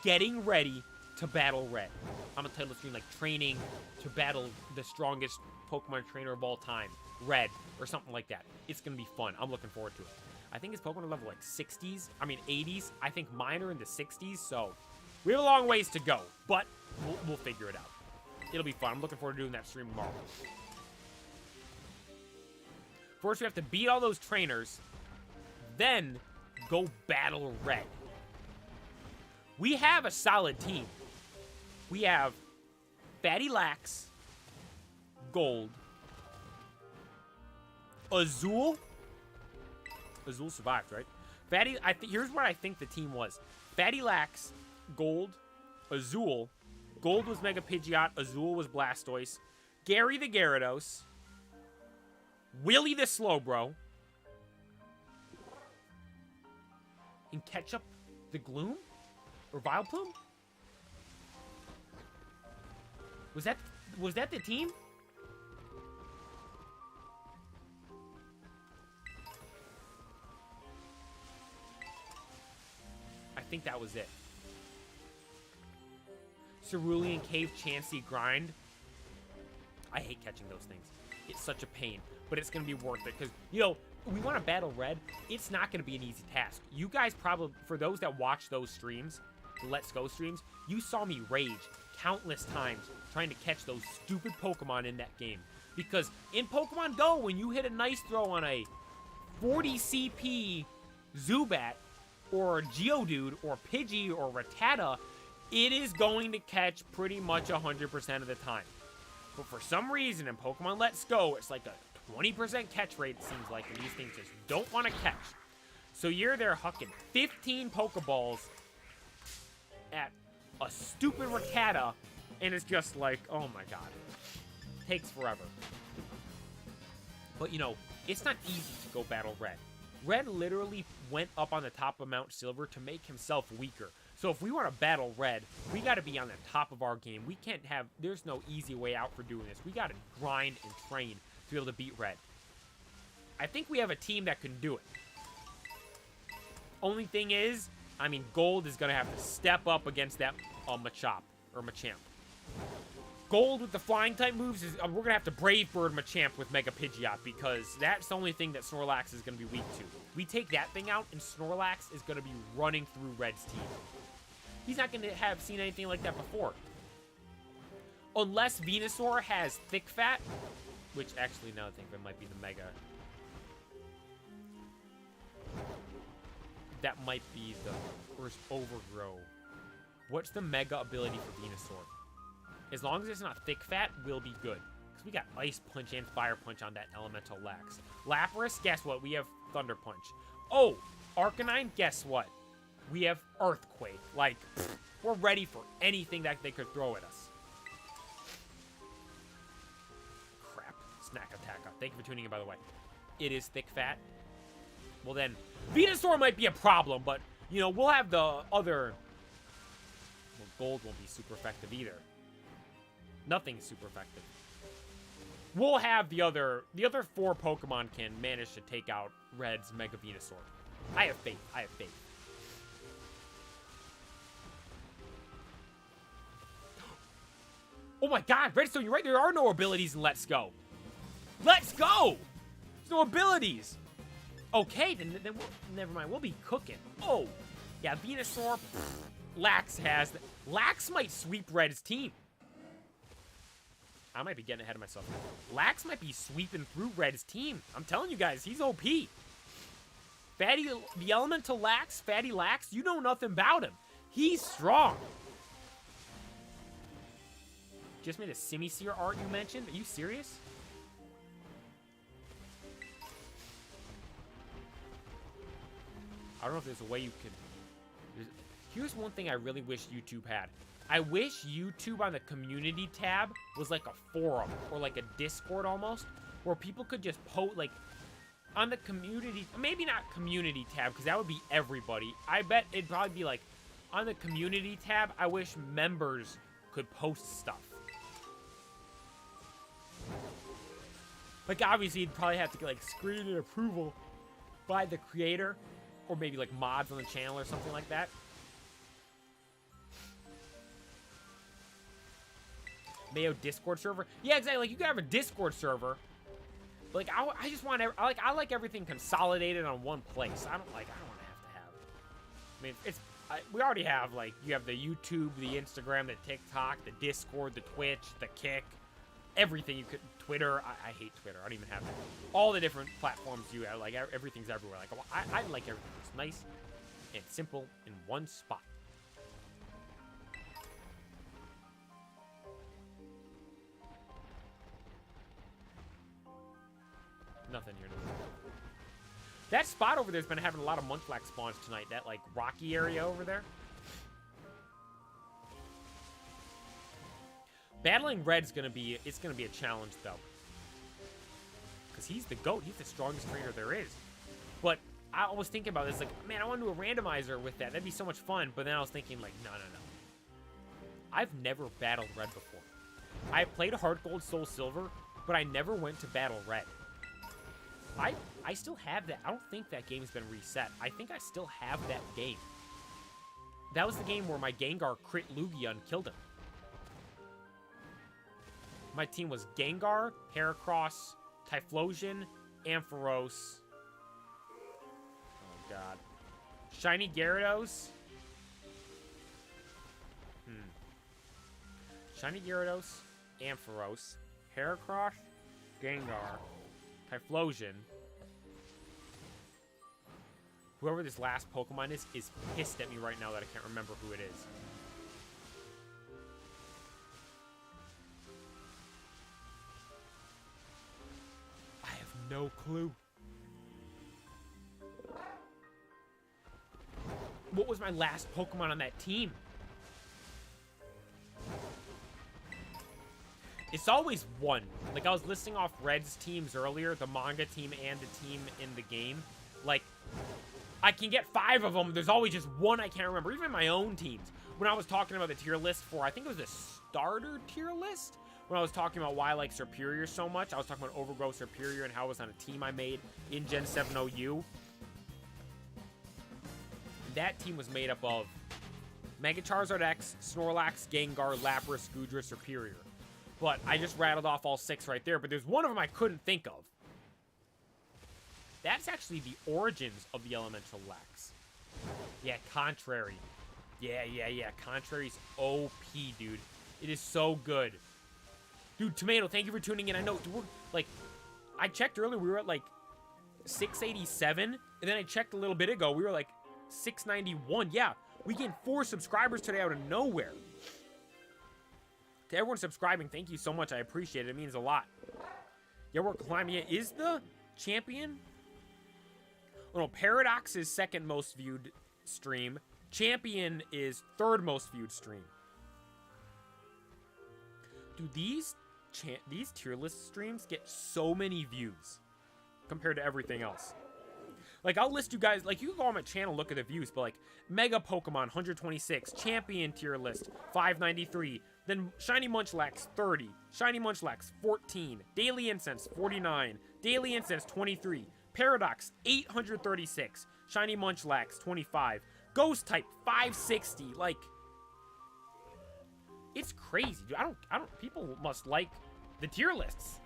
S1: getting ready to battle Red. I'm going to title the stream like Training to Battle the Strongest Pokemon Trainer of All Time, Red, or something like that. It's going to be fun. I'm looking forward to it. I think his Pokemon are level like 80s. I think mine are in the 60s, so we have a long ways to go, but we'll figure it out. It'll be fun. I'm looking forward to doing that stream tomorrow. First, we have to beat all those trainers, then go battle Red. We have a solid team. We have Fatty Lax, Gold, Azul. Azul survived, right? Here's what I think the team was. Fatty Lax, Gold, Azul. Gold was Mega Pidgeot. Azul was Blastoise. Gary the Gyarados. Willy the Slowbro. And Ketchup the Gloom? Or Vileplume? Was that the team? I think that was it. Cerulean Cave Chansey grind. I hate catching those things. It's such a pain, but it's going to be worth it because, you know, we want to battle red. It's not going to be an easy task. You guys probably, for those that watch those streams, the Let's Go streams, you saw me rage countless times trying to catch those stupid Pokemon in that game. Because in Pokemon Go, when you hit a nice throw on a 40 CP Zubat, or Geodude, or Pidgey, or Rattata, it is going to catch pretty much 100% of the time. But for some reason in Pokemon Let's Go, it's like a 20% catch rate, it seems like, and these things just don't want to catch. So you're there hucking 15 Pokeballs at a stupid Rattata, and it's just like, oh my god. Takes forever. But, you know, it's not easy to go battle Red. Red literally went up on the top of Mount Silver to make himself weaker. So if we want to battle Red, we got to be on the top of our game. We can't have, there's no easy way out for doing this. We got to grind and train to be able to beat Red. I think we have a team that can do it. Only thing is, I mean, Gold is going to have to step up against that Machamp. Gold with the flying type moves is we're gonna have to Brave Bird Machamp with Mega Pidgeot because that's the only thing that Snorlax is gonna be weak to. We take that thing out and Snorlax is gonna be running through Red's team. He's not gonna have seen anything like that before. Unless Venusaur has Thick Fat, which actually now I think it might be the Mega. That might be the first Overgrow. What's the Mega ability for Venusaur? As long as it's not Thick Fat, we'll be good. Because we got Ice Punch and Fire Punch on that Elemental Lax. Lapras, guess what? We have Thunder Punch. Oh, Arcanine, guess what? We have Earthquake. Like, we're ready for anything that they could throw at us. Crap. Snack Attack. Thank you for tuning in, by the way. It is Thick Fat. Well, then, Venusaur might be a problem, but, you know, we'll have the other... Well, Gold won't be super effective either. Nothing's super effective. We'll have the other 4 Pokemon can manage to take out Red's Mega Venusaur. I have faith. I have faith. Oh my god, Redstone, you're right. There are no abilities in Let's Go. Let's go! There's no abilities. Okay, then never mind. We'll be cooking. Oh, yeah, Venusaur. Lax has... Lax might sweep Red's team. I might be getting ahead of myself. Lax might be sweeping through Red's team. I'm telling you guys, he's OP. Fatty, the Elemental Lax, Fatty Lax, you know nothing about him. He's strong. Just made a Simisear art you mentioned? Are you serious? I don't know if there's a way you could... Here's one thing I really wish YouTube had. I wish YouTube on the community tab was like a forum or like a Discord almost, where people could just post, like, on the community, maybe not community tab, because that would be everybody. I bet it'd probably be like, on the community tab, I wish members could post stuff. Like, obviously, you'd probably have to get, like, screen and approval by the creator, or maybe, like, mods on the channel or something like that. Mayo Discord server? Yeah, exactly. Like, you could have a Discord server. But, like, I just want... I like everything consolidated on one place. I don't want to have... I mean, it's... we already have, like, you have the YouTube, the Instagram, the TikTok, the Discord, the Twitch, the Kick. Everything you could... Twitter. I hate Twitter. I don't even have that. All the different platforms you have. Like, everything's everywhere. Like, I like everything. It's nice and simple in one spot. Nothing here. That spot over there's been having a lot of Munchlax spawns tonight. That, like, rocky area over there. Battling Red's gonna be... It's gonna be a challenge, though. Because he's the GOAT. He's the strongest trainer there is. But I was thinking about this. Like, man, I want to do a randomizer with that. That'd be so much fun. But then I was thinking, like, no. I've never battled Red before. I played Heart Gold, Soul Silver, but I never went to battle Red. I still have that. I don't think that game's been reset. I think I still have that game. That was the game where my Gengar crit Lugia and killed him. My team was Gengar, Heracross, Typhlosion, Ampharos. Oh, God. Shiny Gyarados. Shiny Gyarados, Ampharos, Heracross, Gengar, Typhlosion. Whoever this last Pokemon is pissed at me right now that I can't remember who it is. I have no clue. What was my last Pokemon on that team? It's always one. Like, I was listing off Red's teams earlier, the manga team and the team in the game. Like, I can get 5 of them. There's always just one I can't remember. Even my own teams. When I was talking about the tier list for, I think it was the starter tier list. When I was talking about why I like Serperior so much. I was talking about Overgrowth Serperior and how it was on a team I made in Gen 7 OU. That team was made up of Mega Charizard X, Snorlax, Gengar, Lapras, Goodra, Serperior. But I just rattled off all 6 right there. But there's one of them I couldn't think of. That's actually the origins of the Elemental Lex. Yeah, Contrary. Yeah. Contrary's OP, dude. It is so good. Dude, Tomato, thank you for tuning in. I know, dude, like, I checked earlier. We were at, like, 687. And then I checked a little bit ago. We were, like, 691. Yeah, we gained 4 subscribers today out of nowhere. To everyone subscribing, thank you so much. I appreciate it. It means a lot. Yeah, we're climbing it. Is the champion? Oh, no, Paradox is 2nd most viewed stream. Champion is 3rd most viewed stream. Dude, these tier list streams get so many views compared to everything else. Like, I'll list you guys, like, you can go on my channel, look at the views, but, like, Mega Pokemon, 126, Champion tier list, 593, then Shiny Munchlax, 30, Shiny Munchlax, 14, Daily Incense, 49, Daily Incense, 23, Paradox, 836, Shiny Munchlax, 25, Ghost type, 560, like, it's crazy, dude. I don't, people must like the tier lists.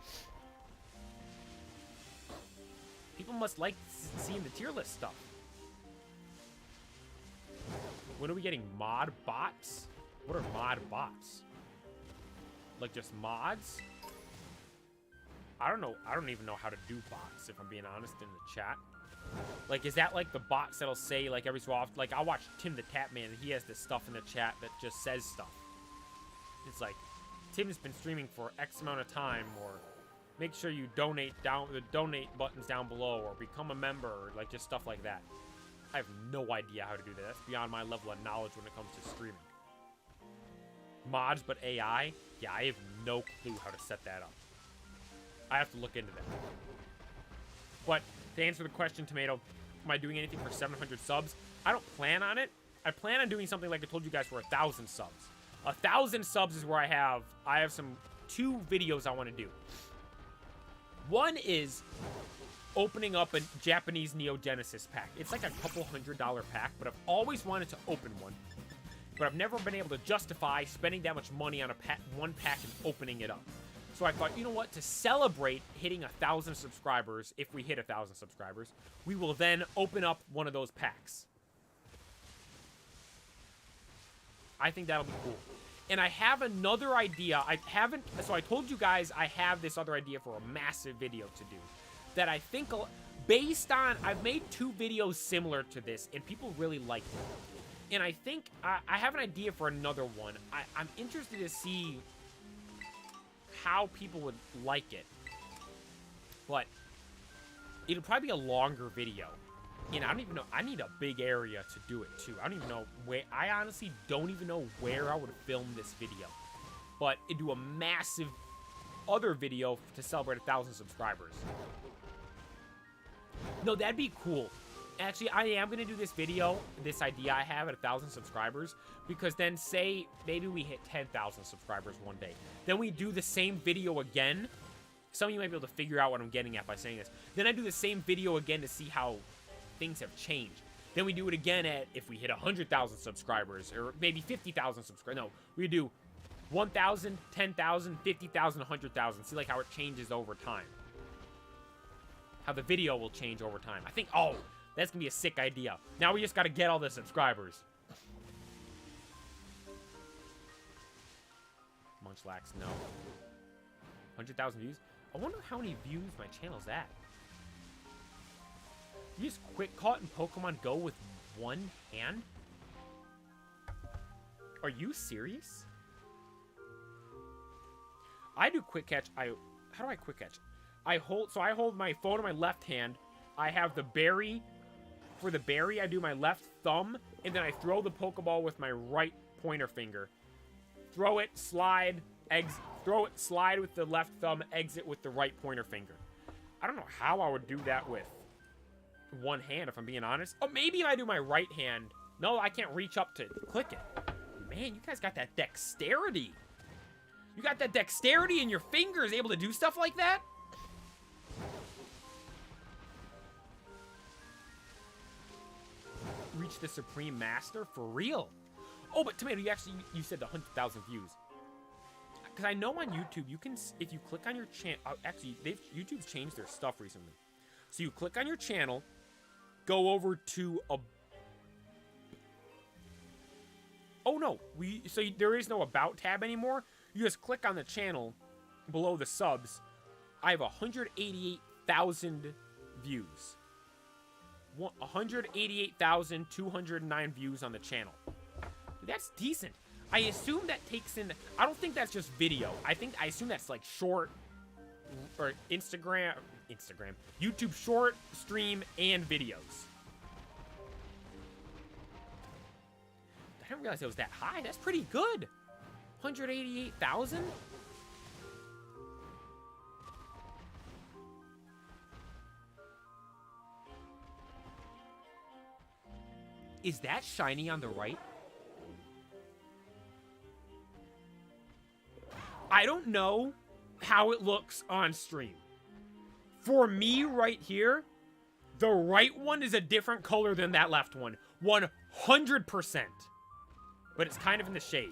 S1: People must like seeing the tier list stuff. When are we getting mod bots? What are mod bots? Like, just mods? I don't know. I don't even know how to do bots, if I'm being honest, in the chat. Like, is that like the bots that'll say, like, every so often? Like, I watch Tim the Tapman, and he has this stuff in the chat that just says stuff. It's like, Tim's been streaming for X amount of time, or make sure you donate down the donate buttons down below, or become a member, or like just stuff like that. I have no idea how to do that. That's beyond my level of knowledge when it comes to streaming. Mods, but AI? Yeah, I have no clue how to set that up. I have to look into that. But to answer the question, Tomato, am I doing anything for 700 subs? I don't plan on it. I plan on doing something like I told you guys for 1,000 subs. 1,000 subs is where I have 2 videos I want to do. One is opening up a Japanese Neo Genesis pack. It's like a couple $100 pack, but I've always wanted to open one. But I've never been able to justify spending that much money on one pack and opening it up. So I thought, you know what? To celebrate hitting 1,000 subscribers, if we hit 1,000 subscribers, we will then open up one of those packs. I think that'll be cool. And I have another idea. So I told you guys I have this other idea for a massive video to do. That I think, based on, I've made 2 videos similar to this, and people really liked it. And I think, I have an idea for another one. I'm interested to see how people would like it. But it'll probably be a longer video. And I don't even know, I need a big area to do it too. I don't even know where, I honestly don't even know where I would film this video. But it'd do a massive other video to celebrate 1,000 subscribers. No, that'd be cool. Actually, I am going to do this video, this idea I have at 1,000 subscribers, because then say, maybe we hit 10,000 subscribers one day. Then we do the same video again. Some of you might be able to figure out what I'm getting at by saying this. Then I do the same video again to see how things have changed. Then we do it again at, if we hit 100,000 subscribers, or maybe 50,000 subscribers. No, we do 1,000, 10,000, 50,000, 100,000. See, like, how it changes over time. How the video will change over time. I think, oh, that's going to be a sick idea. Now we just got to get all the subscribers. Munchlax, no. 100,000 views? I wonder how many views my channel's at. You just quick caught in Pokemon Go with one hand? Are you serious? I do quick catch. How do I quick catch? I hold my phone in my left hand. I have the berry. For the berry, I do my left thumb, and then I throw the Pokeball with my right pointer finger. Throw it, slide, throw it, slide with the left thumb, exit with the right pointer finger. I don't know how I would do that with one hand, if I'm being honest. Oh, maybe if I do my right hand. No, I can't reach up to click it. Man, you guys got that dexterity. You got that dexterity in your fingers, able to do stuff like that? Reach the Supreme Master? For real? Oh, but Tomato, you said the 100,000 views. Because I know on YouTube, you can, if you click on your channel, actually, YouTube's changed their stuff recently. So you click on your channel, go over to a... Oh, no. There is no About tab anymore. You just click on the channel below the subs. I have 188,000 views. 188,209 views on the channel. That's decent. I assume that takes in... I don't think that's just video. I assume that's like short... Or Instagram... YouTube short, stream, and videos. I didn't realize it was that high. That's pretty good. 188,000? Is that shiny on the right? I don't know how it looks on stream. For me right here, the right one is a different color than that left one. 100%. But it's kind of in the shade.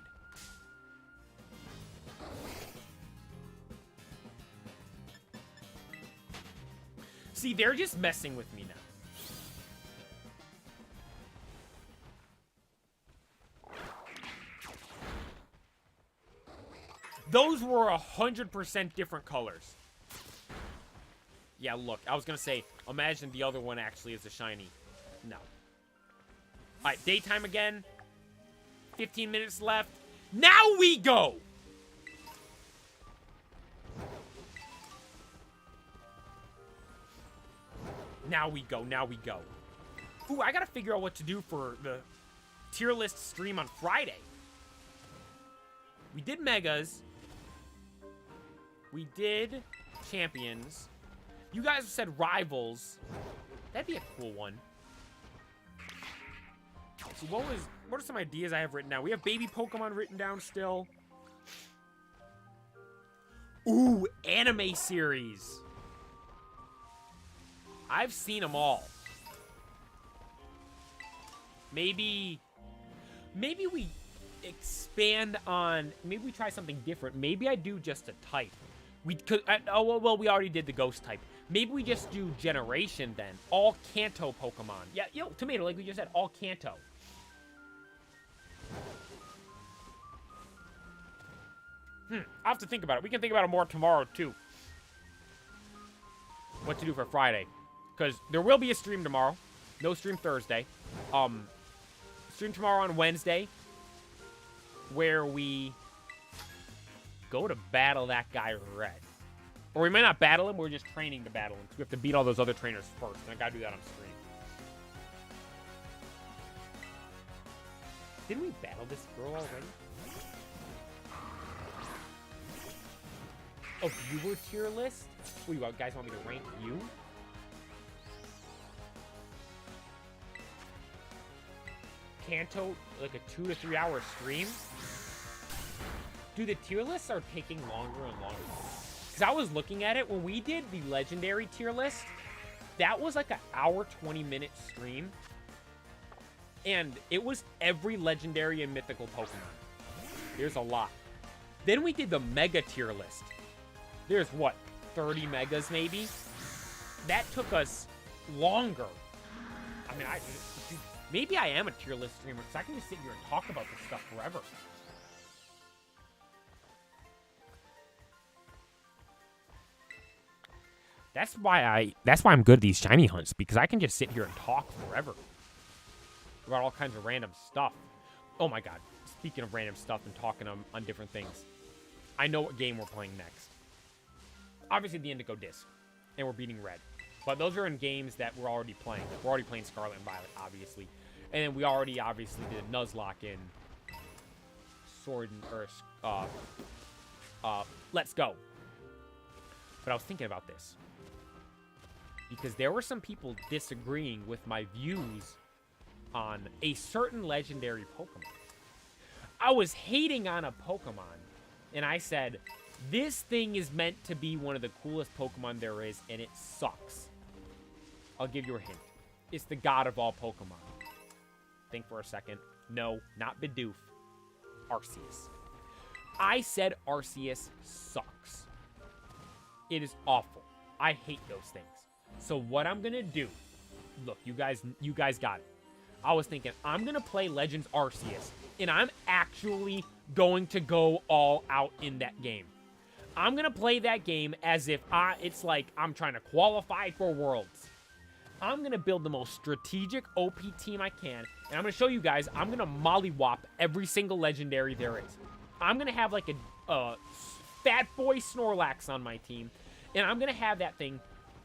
S1: See, they're just messing with me now. Those were 100% different colors. Yeah, look, I was gonna say, imagine the other one actually is a shiny. No. Alright, daytime again. 15 minutes left. Now we go! Now we go, now we go. Ooh, I gotta figure out what to do for the tier list stream on Friday. We did Megas. We did Champions. You guys said Rivals. That'd be a cool one. So what are some ideas I have written down? We have baby Pokemon written down still. Ooh, anime series. I've seen them all. Maybe we expand on... Maybe we try something different. Maybe I do just a type. We could... well, we already did the ghost type. Maybe we just do Generation then. All Kanto Pokemon. Yeah, yo, Tomato, like we just said, all Kanto. I'll have to think about it. We can think about it more tomorrow, too. What to do for Friday. Because there will be a stream tomorrow. No stream Thursday. Stream tomorrow on Wednesday. Where we go to battle that guy Red. Or we might not battle him, we're just training to battle him. Because we have to beat all those other trainers first. And I gotta do that on stream. Didn't we battle this girl already? Oh, viewer tier list? Wait, you guys want me to rank you? Kanto, like a 2 to 3 hour stream? Dude, the tier lists are taking longer and longer. Because I was looking at it, when we did the legendary tier list, that was like an hour, 20-minute stream. And it was every legendary and mythical Pokemon. There's a lot. Then we did the mega tier list. There's what, 30 megas maybe? That took us longer. I mean, maybe I am a tier list streamer because I can just sit here and talk about this stuff forever. That's why I'm good at these shiny hunts, because I can just sit here and talk forever about all kinds of random stuff. Oh my god. Speaking of random stuff and talking on different things, I know what game we're playing next. Obviously the Indigo Disc, and we're beating Red. But those are in games that we're already playing. We're already playing Scarlet and Violet, obviously. And then we already, obviously, did Nuzlocke in Sword and Earth. Let's Go. But I was thinking about this, because there were some people disagreeing with my views on a certain legendary Pokemon. I was hating on a Pokemon, and I said, this thing is meant to be one of the coolest Pokemon there is, and it sucks. I'll give you a hint. It's the god of all Pokemon. Think for a second. No, not Bidoof. Arceus. I said Arceus sucks. It is awful. I hate those things. So what I'm gonna do, look, you guys got it. I was thinking, I'm gonna play Legends Arceus, and I'm actually going to go all out in that game. I'm gonna play that game as if it's like I'm trying to qualify for Worlds. I'm gonna build the most strategic OP team I can, and I'm gonna show you guys, I'm gonna mollywop every single legendary there is. I'm gonna have like a fat boy Snorlax on my team, and I'm gonna have that thing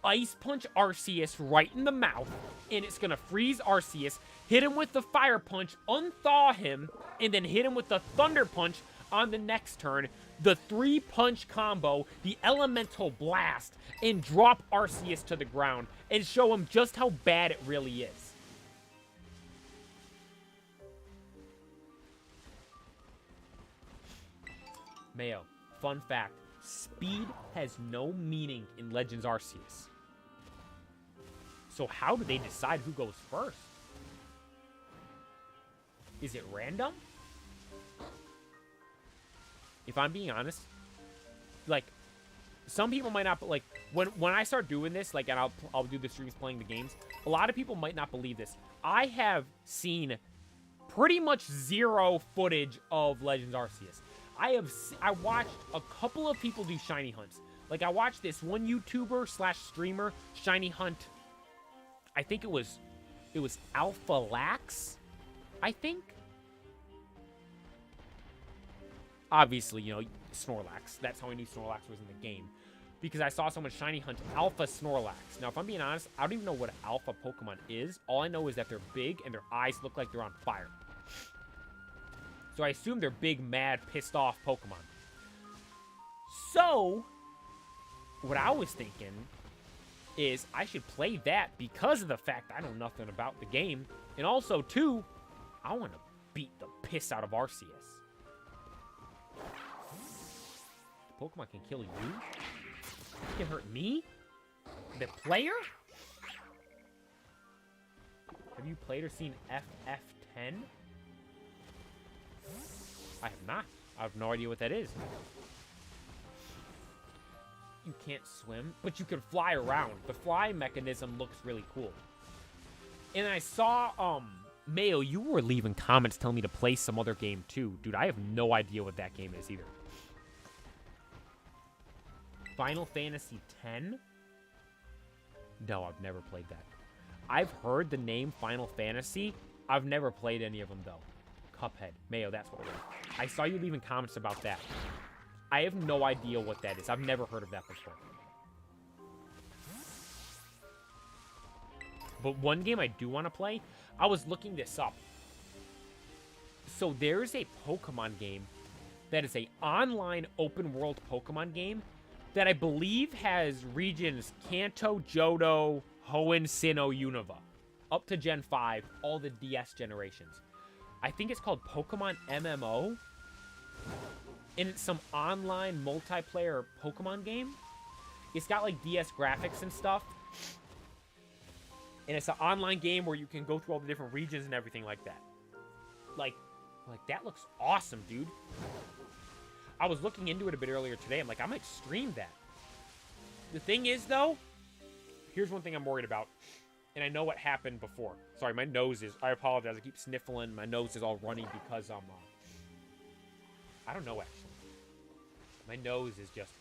S1: Ice Punch Arceus right in the mouth, and it's gonna freeze Arceus, hit him with the Fire Punch, unthaw him, and then hit him with the Thunder Punch on the next turn, the 3-punch combo, the Elemental Blast, and drop Arceus to the ground, and show him just how bad it really is. Mayo, fun fact, speed has no meaning in Legends Arceus. So how do they decide who goes first? Is it random? If I'm being honest, like, some people might not, like, when I start doing this, like, and I'll do the streams playing the games, a lot of people might not believe this. I have seen pretty much zero footage of Legends Arceus. I watched a couple of people do shiny hunts. Like, I watched this one YouTuber / streamer shiny hunt. I think it was Alpha Lax, I think. Obviously, you know, Snorlax. That's how I knew Snorlax was in the game, because I saw someone shiny hunt Alpha Snorlax. Now, if I'm being honest, I don't even know what an Alpha Pokemon is. All I know is that they're big and their eyes look like they're on fire. So I assume they're big, mad, pissed off Pokemon. So, what I was thinking is I should play that because of the fact I know nothing about the game. And also, too, I want to beat the piss out of Arceus. The Pokemon can kill you? It can hurt me? The player? Have you played or seen FF10? I have not. I have no idea what that is. You can't swim, but you can fly around. The fly mechanism looks really cool. And I saw, Mayo, you were leaving comments telling me to play some other game too. Dude, I have no idea what that game is either. Final Fantasy X? No, I've never played that. I've heard the name Final Fantasy. I've never played any of them, though. Cuphead. Mayo, that's what it was. I saw you leaving comments about that. I have no idea what that is. I've never heard of that before. But one game I do want to play, I was looking this up. So there's a Pokemon game that is an online open world Pokemon game that I believe has regions Kanto, Johto, Hoenn, Sinnoh, Unova. Up to Gen 5, all the DS generations. I think it's called Pokemon MMO. And it's some online multiplayer Pokemon game. It's got like DS graphics and stuff. And it's an online game where you can go through all the different regions and everything like that. Like that looks awesome, dude. I was looking into it a bit earlier today. I'm like, I might stream that. The thing is, though, here's one thing I'm worried about. And I know what happened before. Sorry, my nose is... I apologize. I keep sniffling. My nose is all runny because I'm... I don't know, actually. My nose is just...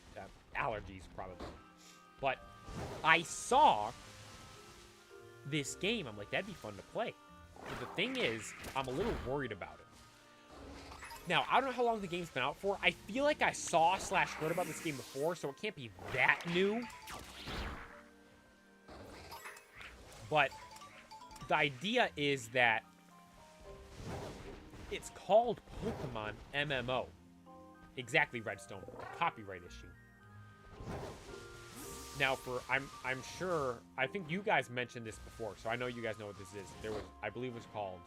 S1: allergies, probably. But I saw this game. I'm like, that'd be fun to play. But the thing is, I'm a little worried about it. Now, I don't know how long the game's been out for. I feel like I saw/heard about this game before, so it can't be that new. But the idea is that it's called Pokemon MMO. Exactly, Redstone. Copyright issue. Now, I'm sure, I think you guys mentioned this before, so I know you guys know what this is. There was, I believe it was called,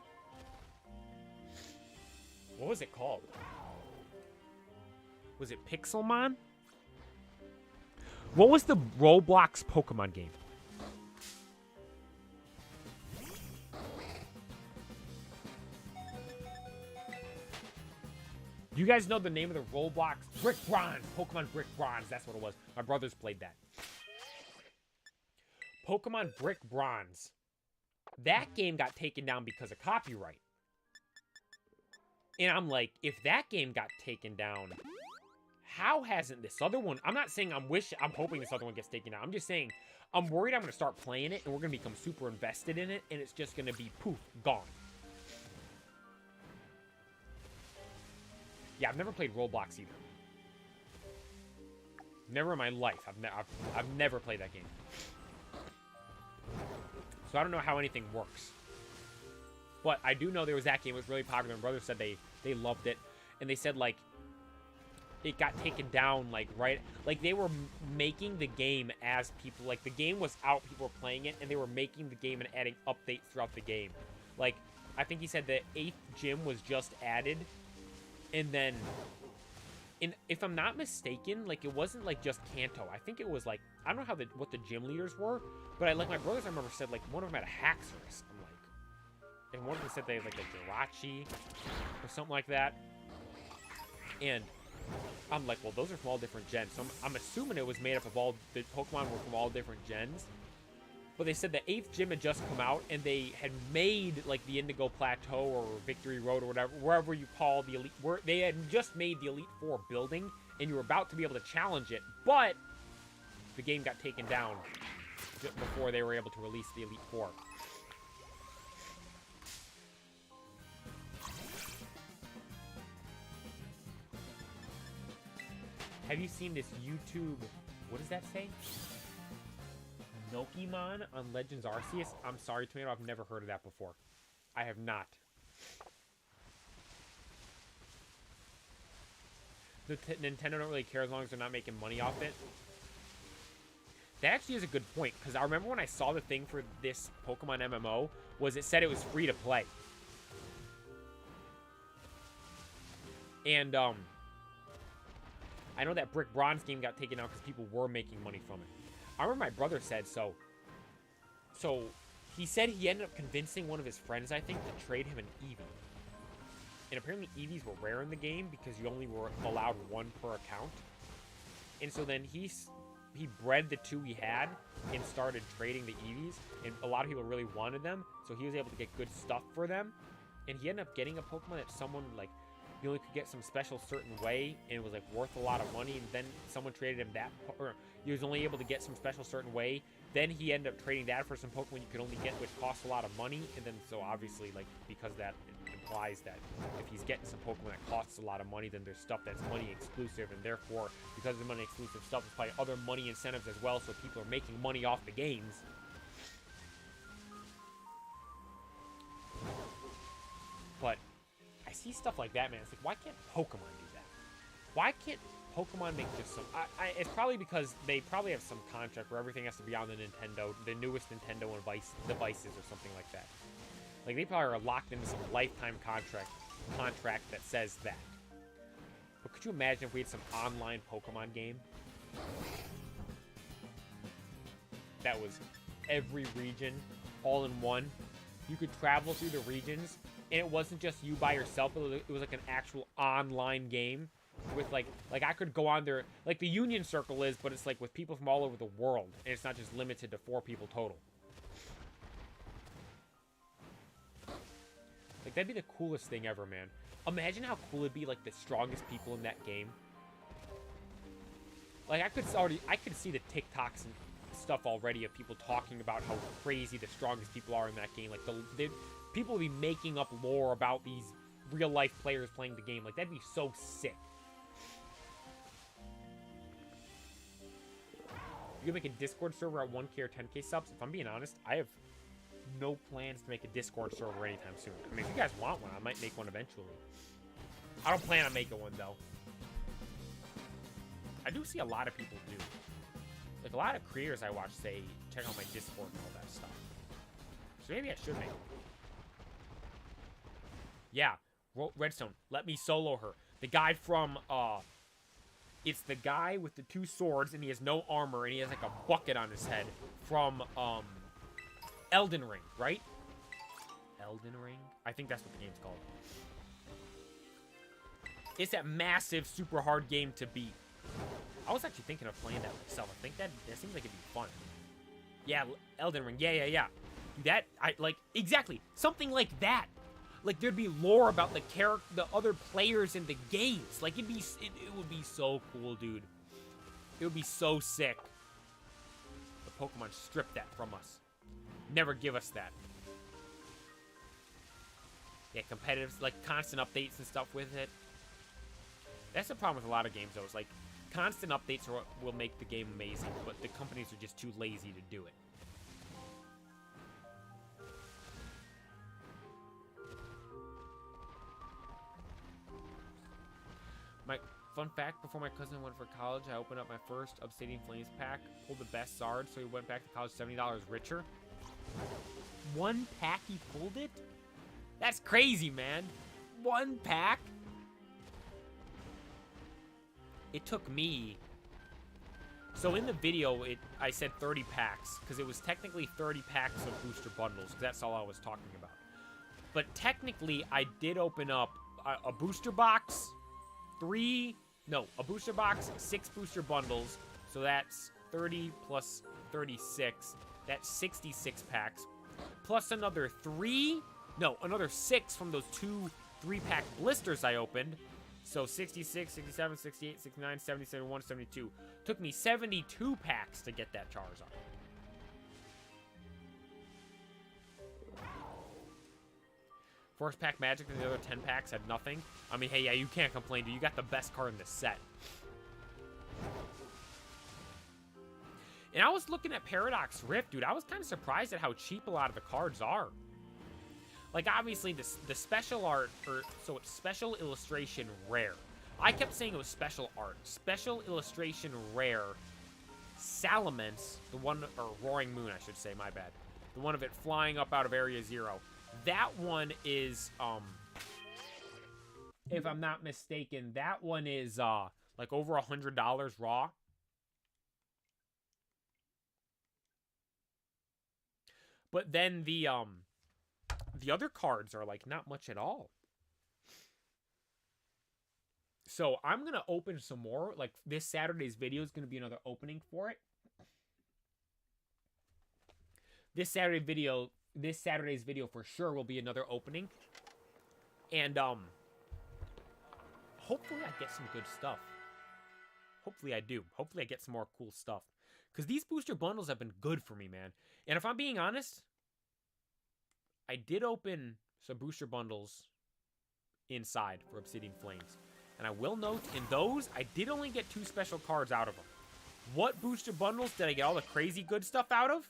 S1: what was it called? Was it Pixelmon? What was the Roblox Pokemon game? Do you guys know the name of the Roblox? Brick Bronze! Pokemon Brick Bronze, that's what it was. My brothers played that. Pokemon Brick Bronze. That game got taken down because of copyright. And I'm like, if that game got taken down, how hasn't this other one... I'm not saying I'm hoping this other one gets taken down. I'm just saying, I'm worried I'm going to start playing it, and we're going to become super invested in it, and it's just going to be, poof, gone. Yeah, I've never played Roblox either. Never in my life. I've never played that game. So I don't know how anything works. But I do know there was that game. It was really popular. My brother said they loved it. And they said, like, it got taken down, like, right... Like, they were making the game as people... Like, the game was out, people were playing it, and they were making the game and adding updates throughout the game. Like, I think he said the 8th gym was just added... And then, if I'm not mistaken, like, it wasn't, like, just Kanto. I think it was, like, I don't know what the gym leaders were, but like, my brothers, I remember, said, like, one of them had a Haxorus. I'm like, and one of them said they had, like, a Jirachi or something like that. And I'm like, well, those are from all different gens. So I'm assuming it was made up of all, the Pokemon were from all different gens. But they said the 8th gym had just come out, and they had made, like, the Indigo Plateau or Victory Road or whatever, wherever you call the Elite... They had just made the Elite Four building, and you were about to be able to challenge it, but the game got taken down just before they were able to release the Elite Four. Have you seen this YouTube... What does that say? Nokimon on Legends Arceus? I'm sorry, Tomato, I've never heard of that before. I have not. Nintendo don't really care as long as they're not making money off it. That actually is a good point, because I remember when I saw the thing for this Pokemon MMO, was it said it was free to play. And, I know that Brick Bronze game got taken out because people were making money from it. I remember my brother said, so he said he ended up convincing one of his friends, I think, to trade him an Eevee. And apparently Eevees were rare in the game because you only were allowed one per account. And so then he bred the 2 he had and started trading the Eevees. And a lot of people really wanted them, so he was able to get good stuff for them. And he ended up getting a Pokemon that someone, like, you only could get some special certain way, and it was, like, worth a lot of money, and then someone traded him that, or he was only able to get some special certain way, then he ended up trading that for some Pokemon you could only get, which cost a lot of money, and then, so obviously, like, because that implies that if he's getting some Pokemon that costs a lot of money, then there's stuff that's money exclusive, and therefore, because of the money exclusive stuff, there's probably other money incentives as well, so people are making money off the games. But I see stuff like that, man. It's like, why can't Pokemon do that? Why can't Pokemon make just some... it's probably because they probably have some contract where everything has to be on the Nintendo, the newest Nintendo devices or something like that. Like, they probably are locked into some lifetime contract that says that. But could you imagine if we had some online Pokemon game that was every region all in one? You could travel through the regions, and it wasn't just you by yourself, it was like an actual online game with like I could go on there, like the Union Circle is, but it's like with people from all over the world, and it's not just limited to 4 people total. Like, that'd be the coolest thing ever, man. Imagine how cool it'd be, like, the strongest people in that game. Like, I could see the TikToks and stuff already of people talking about how crazy the strongest people are in that game. Like, people would be making up lore about these real-life players playing the game. Like, that'd be so sick. You can make a Discord server at 1K or 10K subs. If I'm being honest, I have no plans to make a Discord server anytime soon. I mean, if you guys want one, I might make one eventually. I don't plan on making one, though. I do see a lot of people do. Like, a lot of creators I watch say, check out my Discord and all that stuff. So maybe I should make one. Yeah, Redstone, let me solo her. The guy from, it's the guy with the 2 swords, and he has no armor, and he has, like, a bucket on his head from, Elden Ring, right? Elden Ring? I think that's what the game's called. It's that massive, super hard game to beat. I was actually thinking of playing that myself. I think that seems like it'd be fun. Yeah, Elden Ring. Yeah. That, exactly. Something like that. Like, there'd be lore about the other players in the games. Like, it would be so cool, dude. It would be so sick. The Pokemon stripped that from us. Never give us that. Yeah, competitive, like, constant updates and stuff with it. That's the problem with a lot of games, though. It's like, constant updates are what will make the game amazing, but the companies are just too lazy to do it. My fun fact, before my cousin went for college, I opened up my first Obsidian Flames pack, pulled the best Zard, so he went back to college $70 richer. 1 pack he pulled it? That's crazy, man. 1 pack? It took me... So in the video, I said 30 packs, because it was technically 30 packs of booster bundles, because that's all I was talking about. But technically, I did open up a booster box, a booster box, 6 booster bundles, so that's 30 plus 36, that's 66 packs, plus another 6 from those 2 3-pack blisters I opened. So 66, 67, 68, 69, 70, 71, 72. Took me 72 packs to get that Charizard. First pack Magic and the other 10 packs had nothing. I mean, hey, yeah, you can't complain, dude. You got the best card in the set. And I was looking at Paradox Rift, dude. I was kind of surprised at how cheap a lot of the cards are. Like, obviously, the special art, so it's special illustration rare. I kept saying it was special art. Special illustration rare. Salamence, the one, or Roaring Moon, I should say, my bad. The one of it flying up out of Area 0. That one is, if I'm not mistaken, that one is, like, over $100 raw. But then the other cards are, like, not much at all. So, I'm going to open some more. Like, this Saturday's video is going to be another opening for it. This Saturday's video for sure will be another opening. And, hopefully I get some good stuff. Hopefully I do. Hopefully I get some more cool stuff. Because these booster bundles have been good for me, man. And if I'm being honest, I did open some booster bundles inside for Obsidian Flames. And I will note, in those, I did only get 2 special cards out of them. What booster bundles did I get all the crazy good stuff out of?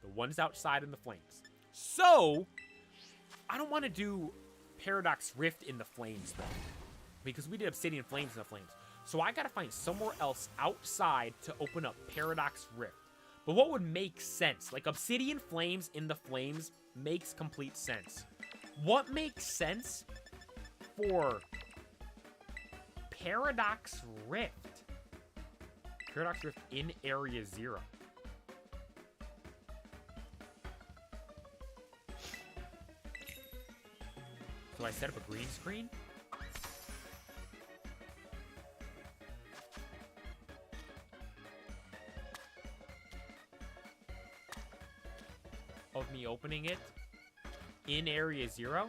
S1: The ones outside in the Flames. So, I don't want to do Paradox Rift in the Flames, though. Because we did Obsidian Flames in the Flames. So I gotta find somewhere else outside to open up Paradox Rift. But what would make sense? Like, Obsidian Flames in the Flames makes complete sense. What makes sense for Paradox Rift? Paradox Rift in Area 0. So I set up a green screen? of me opening it in Area 0.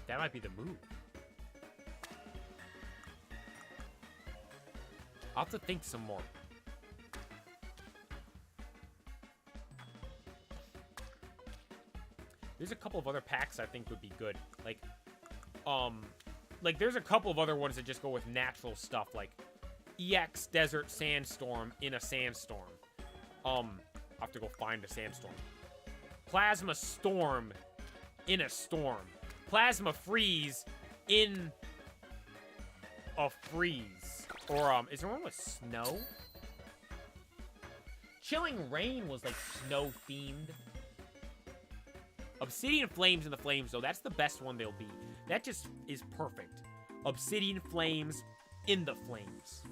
S1: That might be the move. I'll have to think some more. There's a couple of other packs I think would be good. Like there's a couple of other ones that just go with natural stuff, like EX Desert Sandstorm in a sandstorm. I'll have to go find a sandstorm. Plasma Storm in a storm. Plasma Freeze in a freeze. Or, is there one with snow? Chilling Rain was, like, snow-themed. Obsidian Flames in the Flames, though. That's the best one they'll be. That just is perfect. Obsidian Flames in the Flames.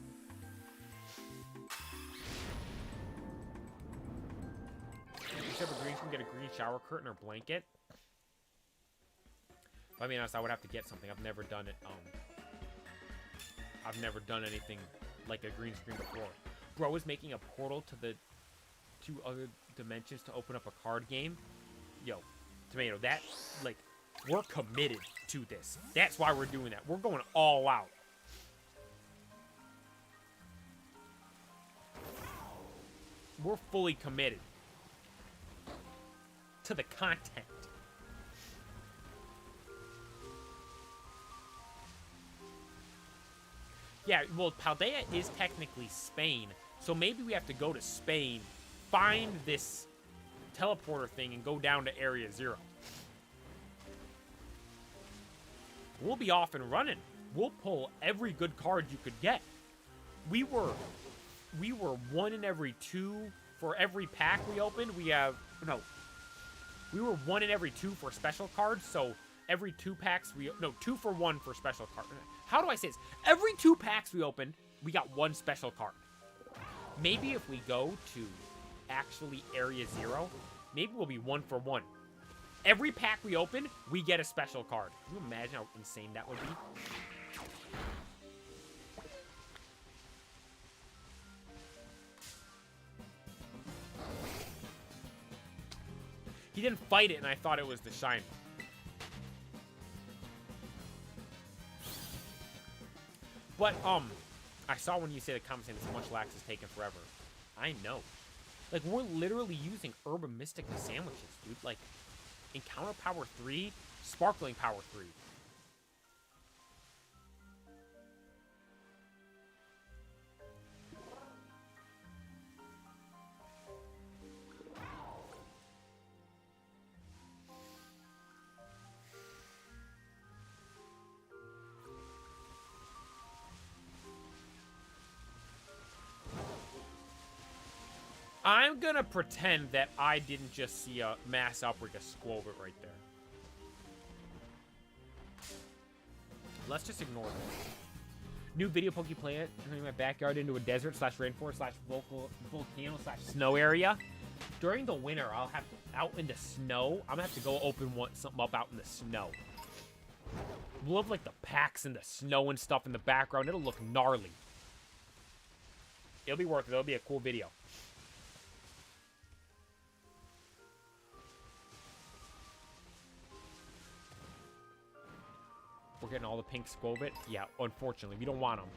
S1: Except for greens can get a green shower curtain or blanket. If I'm being honest, I would have to get something. I've never done it, I've never done anything like a green screen before. Bro is making a portal to the 2 other dimensions to open up a card game. Yo, Tomato, that, like, we're committed to this. That's why we're doing that. We're going all out. We're fully committed to the content. Yeah, well, Paldea is technically Spain, so maybe we have to go to Spain, find this teleporter thing, and go down to Area 0. We'll be off and running. We'll pull every good card you could get. We were 1 in every 2 for every pack we opened. We were 1 in every 2 for special cards, so every 2 packs 2 for 1 for special card. How do I say this? Every 2 packs we opened, we got 1 special card. Maybe if we go to actually Area 0, maybe we'll be 1 for 1. Every pack we open, we get a special card. Can you imagine how insane that would be? He didn't fight it, and I thought it was the shiny. But, I saw when you say the comment saying this Munchlax is taking forever. I know. Like, we're literally using Herba Mystica sandwiches, dude. Like, Encounter Power 3, Sparkling Power 3. I'm gonna pretend that I didn't just see a mass outbreak of Squovit right there. Let's just ignore this. New video Poke Planet, turning my backyard into a desert slash rainforest slash volcano slash snow area. During the winter, I'll have to, out in the snow, I'm gonna have to go open something up out in the snow. We'll have like the packs and the snow and stuff in the background. It'll look gnarly. It'll be worth it. It'll be a cool video. We're getting all the pink Squovit. Yeah, unfortunately, we don't want them.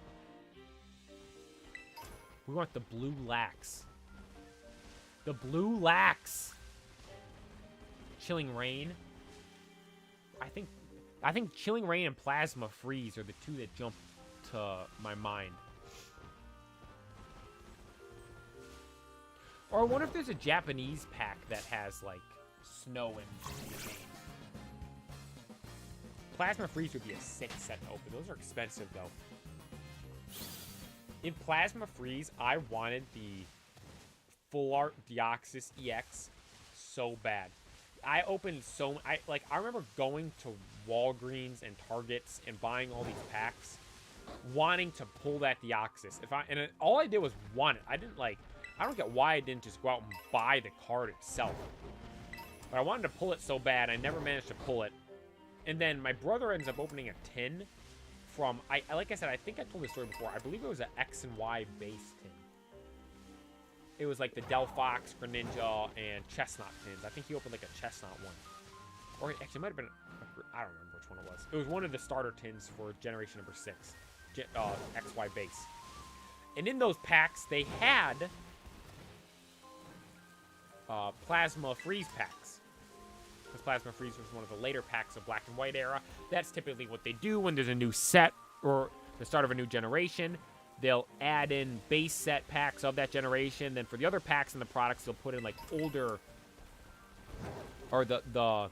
S1: We want the blue Lax. The blue Lax. Chilling Rain. I think Chilling Rain and Plasma Freeze are the 2 that jump to my mind. Or I wonder if there's a Japanese pack that has, like, snow and rain. Plasma Freeze would be a sick set to open. Those are expensive, though. In Plasma Freeze, I wanted the Full Art Deoxys EX so bad. I opened I remember going to Walgreens and Targets and buying all these packs, wanting to pull that Deoxys. All I did was want it. I don't get why I didn't just go out and buy the card itself. But I wanted to pull it so bad, I never managed to pull it. And then my brother ends up opening a tin from, like I said, I think I told this story before. I believe it was an X and Y base tin. It was like the Delphox, Greninja, and Chestnut tins. I think he opened like a Chestnut one. Or actually, it might have been, I don't remember which one it was. It was one of the starter tins for generation number 6. XY base. And in those packs, they had Plasma Freeze packs. Because Plasma Freeze was one of the later packs of Black and White era. That's typically what they do when there's a new set or the start of a new generation. They'll add in base set packs of that generation. Then for the other packs and the products, they'll put in like older or the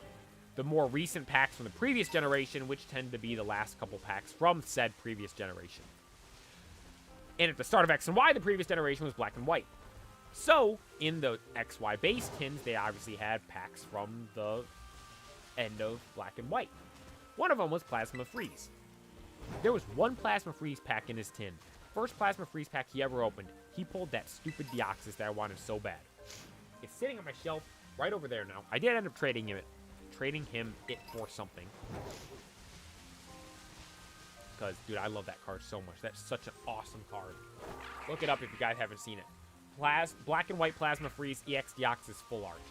S1: more recent packs from the previous generation, which tend to be the last couple packs from said previous generation. And at the start of X and Y, the previous generation was Black and White. So, in the XY base tins, they obviously had packs from the end of Black and White. One of them was Plasma Freeze. There was one Plasma Freeze pack in his tin. First Plasma Freeze pack he ever opened. He pulled that stupid Deoxys that I wanted so bad. It's sitting on my shelf right over there now. I did end up trading him it for something. Because, dude, I love that card so much. That's such an awesome card. Look it up if you guys haven't seen it. Black and White Plasma Freeze EX Deoxys Full Art.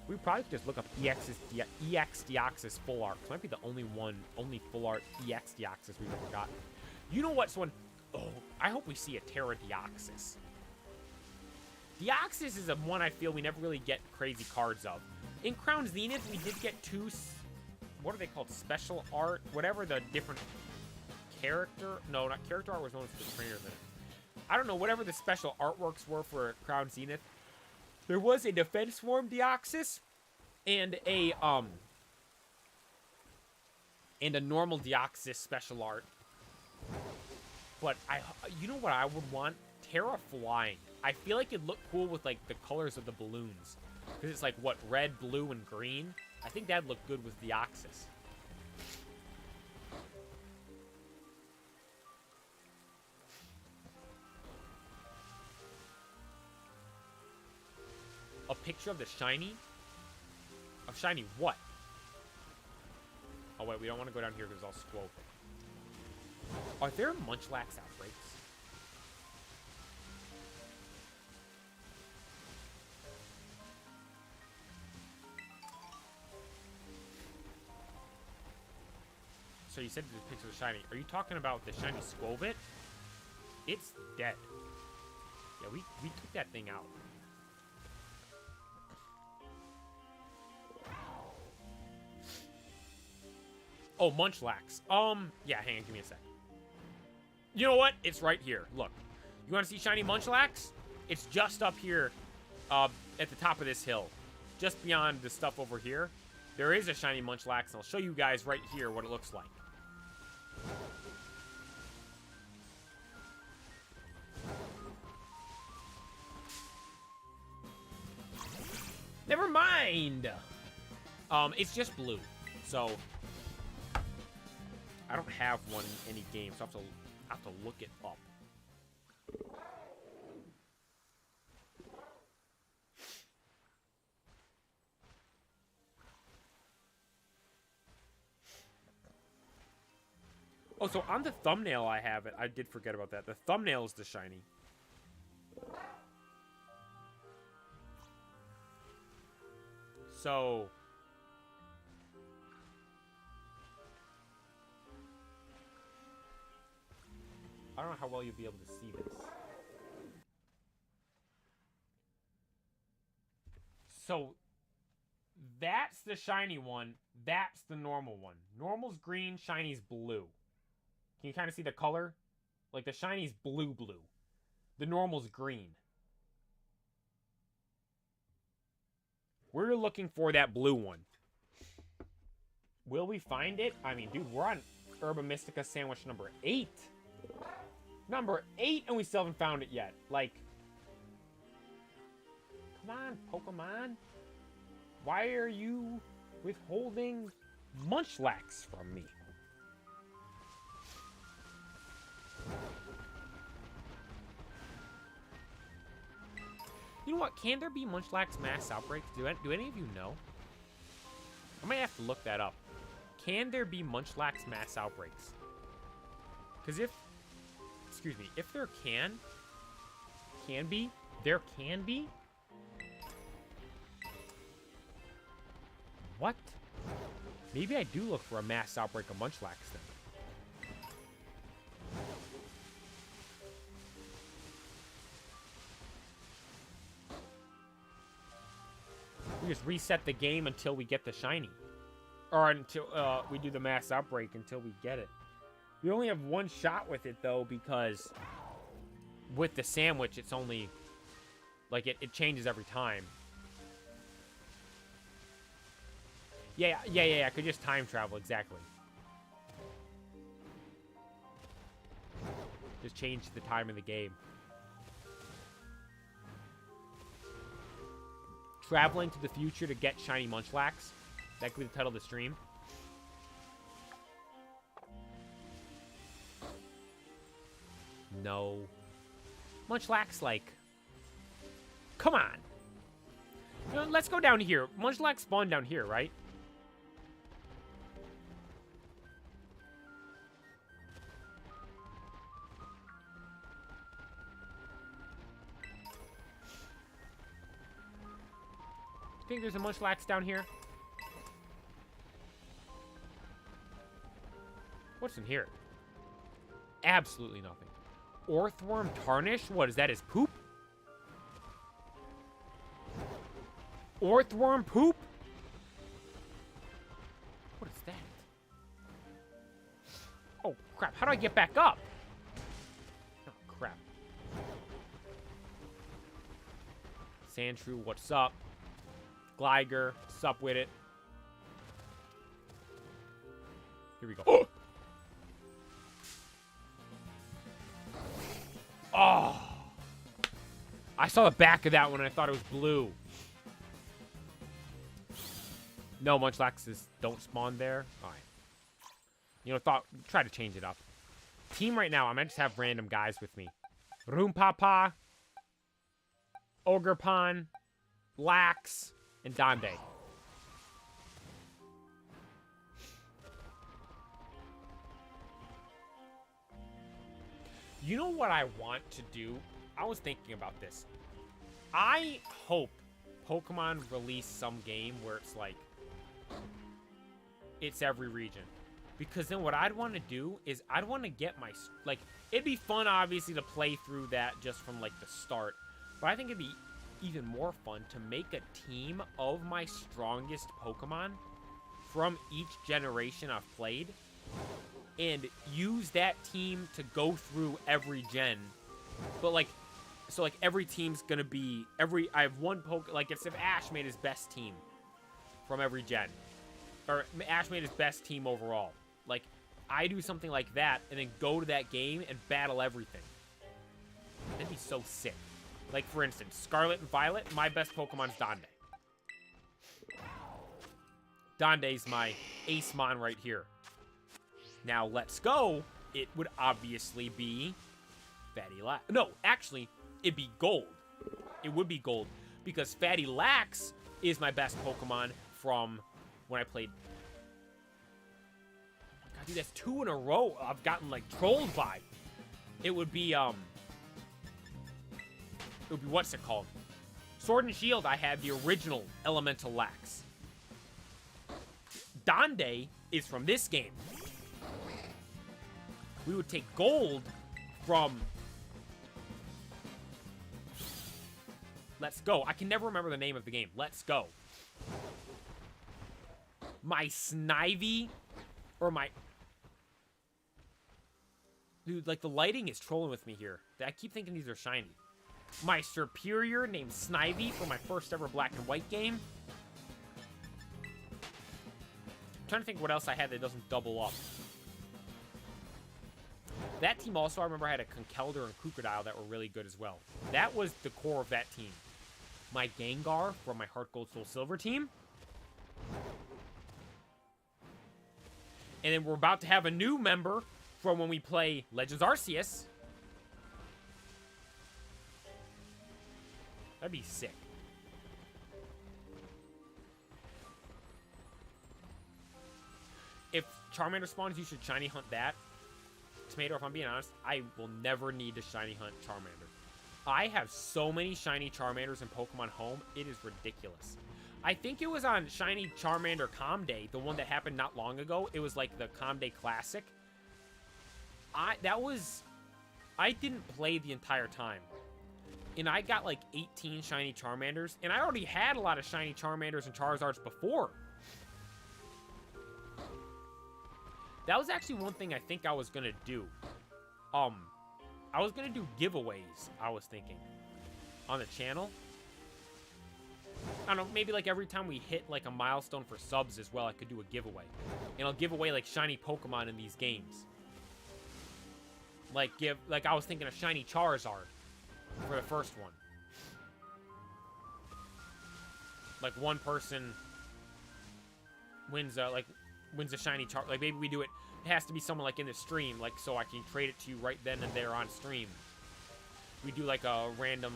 S1: We probably could just look up EX Deoxys Full Art. It might be the only Full Art EX Deoxys we've ever gotten. You know what's one? Oh, I hope we see a Terra Deoxys. Deoxys is a one I feel we never really get crazy cards of. In Crown Zenith, we did get 2... What are they called? Special art? Whatever the different character... No, not character art was known as the trainers in it. I don't know, whatever the special artworks were for Crown Zenith. There was a Defense Form Deoxys and a normal Deoxys special art. But you know what I would want? Terra Flying. I feel like it'd look cool with like the colors of the balloons. Because it's like, what, red, blue, and green? I think that'd look good with Deoxys. A picture of the shiny? Of shiny what? Oh, wait, we don't want to go down here because I'll squote. Are there Munchlax outbreaks? So you said there's a picture of the shiny. Are you talking about the shiny Squovit? It's dead. Yeah, we took that thing out. Oh, Munchlax. Yeah, hang on, give me a sec. You know what? It's right here. Look. You want to see shiny Munchlax? It's just up here at the top of this hill. Just beyond the stuff over here. There is a shiny Munchlax, and I'll show you guys right here what it looks like. Never mind! It's just blue. So... I don't have one in any game, so I have to look it up. Oh, so on the thumbnail I have it. I did forget about that. The thumbnail is the shiny. So... I don't know how well you'll be able to see this. So, that's the shiny one. That's the normal one. Normal's green, shiny's blue. Can you kind of see the color? Like, the shiny's blue. The normal's green. We're looking for that blue one. Will we find it? I mean, dude, we're on Herba Mystica sandwich number 8. Number 8, and we still haven't found it yet. Like, come on, Pokemon. Why are you withholding Munchlax from me? You know what? Can there be Munchlax mass outbreaks? Do any of you know? I might have to look that up. can there be Munchlax mass outbreaks? Because if, excuse me, if there can be, there can be? What? Maybe I do look for a mass outbreak of Munchlax then. We just reset the game until we get the shiny. Or until we do the mass outbreak until we get it. We only have one shot with it, though, because with the sandwich, it's only... Like, it changes every time. Yeah, I could just time travel, exactly. Just change the time of the game. Traveling to the future to get shiny Munchlax. That could be the title of the stream. No. Munchlax, like... Come on. You know, let's go down here. Munchlax spawned down here, right? Think there's a Munchlax down here? What's in here? Absolutely nothing. Orthworm Tarnish? What, is that his poop? Orthworm poop? What is that? Oh, crap. How do I get back up? Oh, crap. Sandshrew, what's up? Gligar, sup with it. Here we go. Oh! I saw the back of that one and I thought it was blue. No, Munchlaxes don't spawn there. Alright. You know, try to change it up. Team right now, I might just have random guys with me. Roompapa, Ogerpon, Lax, and Donde. You know what I want to do? I was thinking about this. I hope Pokemon release some game where it's like, it's every region. Because then what I'd want to do is I'd want to get my, like, it'd be fun obviously to play through that just from like the start. But I think it'd be even more fun to make a team of my strongest Pokemon from each generation I've played and use that team to go through every gen. But like, so like every team's gonna be I have one like if Ash made his best team from every gen, or Ash made his best team overall, like I do something like that and then go to that game and battle everything. That'd be so sick. Like, for instance, Scarlet and Violet, my best Pokemon's Donde. Donde's my Acemon right here. Now, Let's Go, it would obviously be Fatty Lax. No, actually, it'd be Gold. It would be Gold. Because Fatty Lax is my best Pokemon from when I played... God, dude, that's 2 in a row I've gotten, like, trolled by. It would be, what's it called? Sword and Shield, I had the original Elemental Lax. Donde is from this game. We would take Gold from... Let's Go. I can never remember the name of the game. Let's Go. My Snivy, or my... Dude, like, the lighting is trolling with me here. I keep thinking these are shiny. My Superior named Snivy for my first ever black and white game. I'm trying to think what else I had that doesn't double up. That team also, I remember, had a Conkeldurr and Crocodile that were really good as well. That was the core of that team. My Gengar from my Heart Gold Soul Silver team. And then we're about to have a new member from when we play Legends Arceus. That'd be sick. If Charmander spawns, you should shiny hunt that. Tomato, if I'm being honest, I will never need to shiny hunt Charmander. I have so many shiny Charmanders in Pokemon Home, it is ridiculous. I think it was on Shiny Charmander Com Day, the one that happened not long ago. It was like the Com Day Classic. I didn't play the entire time. And I got like 18 shiny Charmanders, and I already had a lot of shiny Charmanders and Charizards before. That was actually one thing I think I was gonna do. I was gonna do giveaways, I was thinking, on the channel. I don't know, maybe like every time we hit like a milestone for subs as well, I could do a giveaway. And I'll give away like shiny Pokemon in these games. Like I was thinking of shiny Charizard for the first one. Like one person wins a shiny Charizard. Like maybe we do it. It has to be someone like in the stream, like so I can trade it to you right then and there on stream. We do like a random,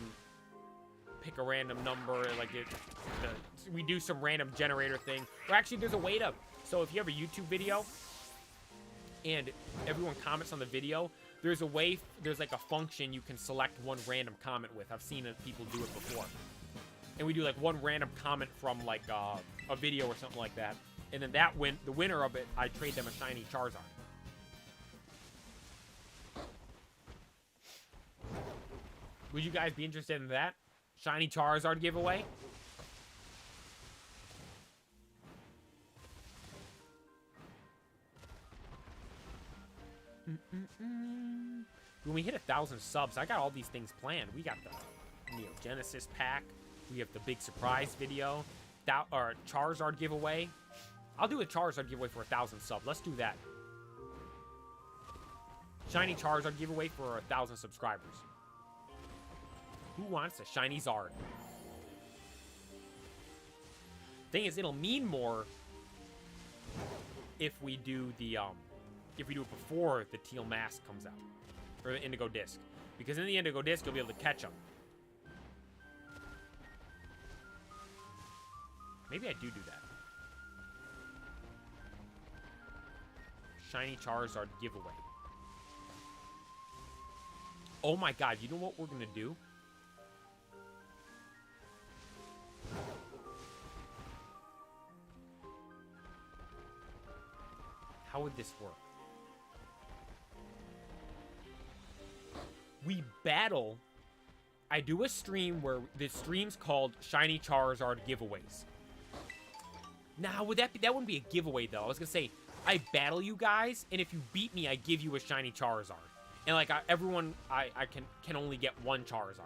S1: pick a random number, like we do some random generator thing. Or actually, there's a way to. So if you have a YouTube video and everyone comments on the video, there's a way. There's like a function you can select one random comment with. I've seen people do it before. And we do like one random comment from like a video or something like that. And then the winner of it, I trade them a shiny Charizard. Would you guys be interested in that? Shiny Charizard giveaway? When we hit 1,000 subs, I got all these things planned. We got the Neo Genesis pack. We have the big surprise video. Or Charizard giveaway. I'll do a Charizard giveaway for 1,000 subs. Let's do that. Shiny Charizard giveaway for 1,000 subscribers. Who wants a shiny Zard? Thing is, it'll mean more if we do the if we do it before the teal mask comes out, or the indigo disc, because in the indigo disc you'll be able to catch them. Maybe I do that. Shiny Charizard giveaway. Oh my god, you know what we're gonna do? How would this work? We battle. I do a stream where the stream's called Shiny Charizard Giveaways. Now, would that wouldn't be a giveaway though. I was gonna say I battle you guys, and if you beat me, I give you a shiny Charizard. And like everyone, I can only get one Charizard.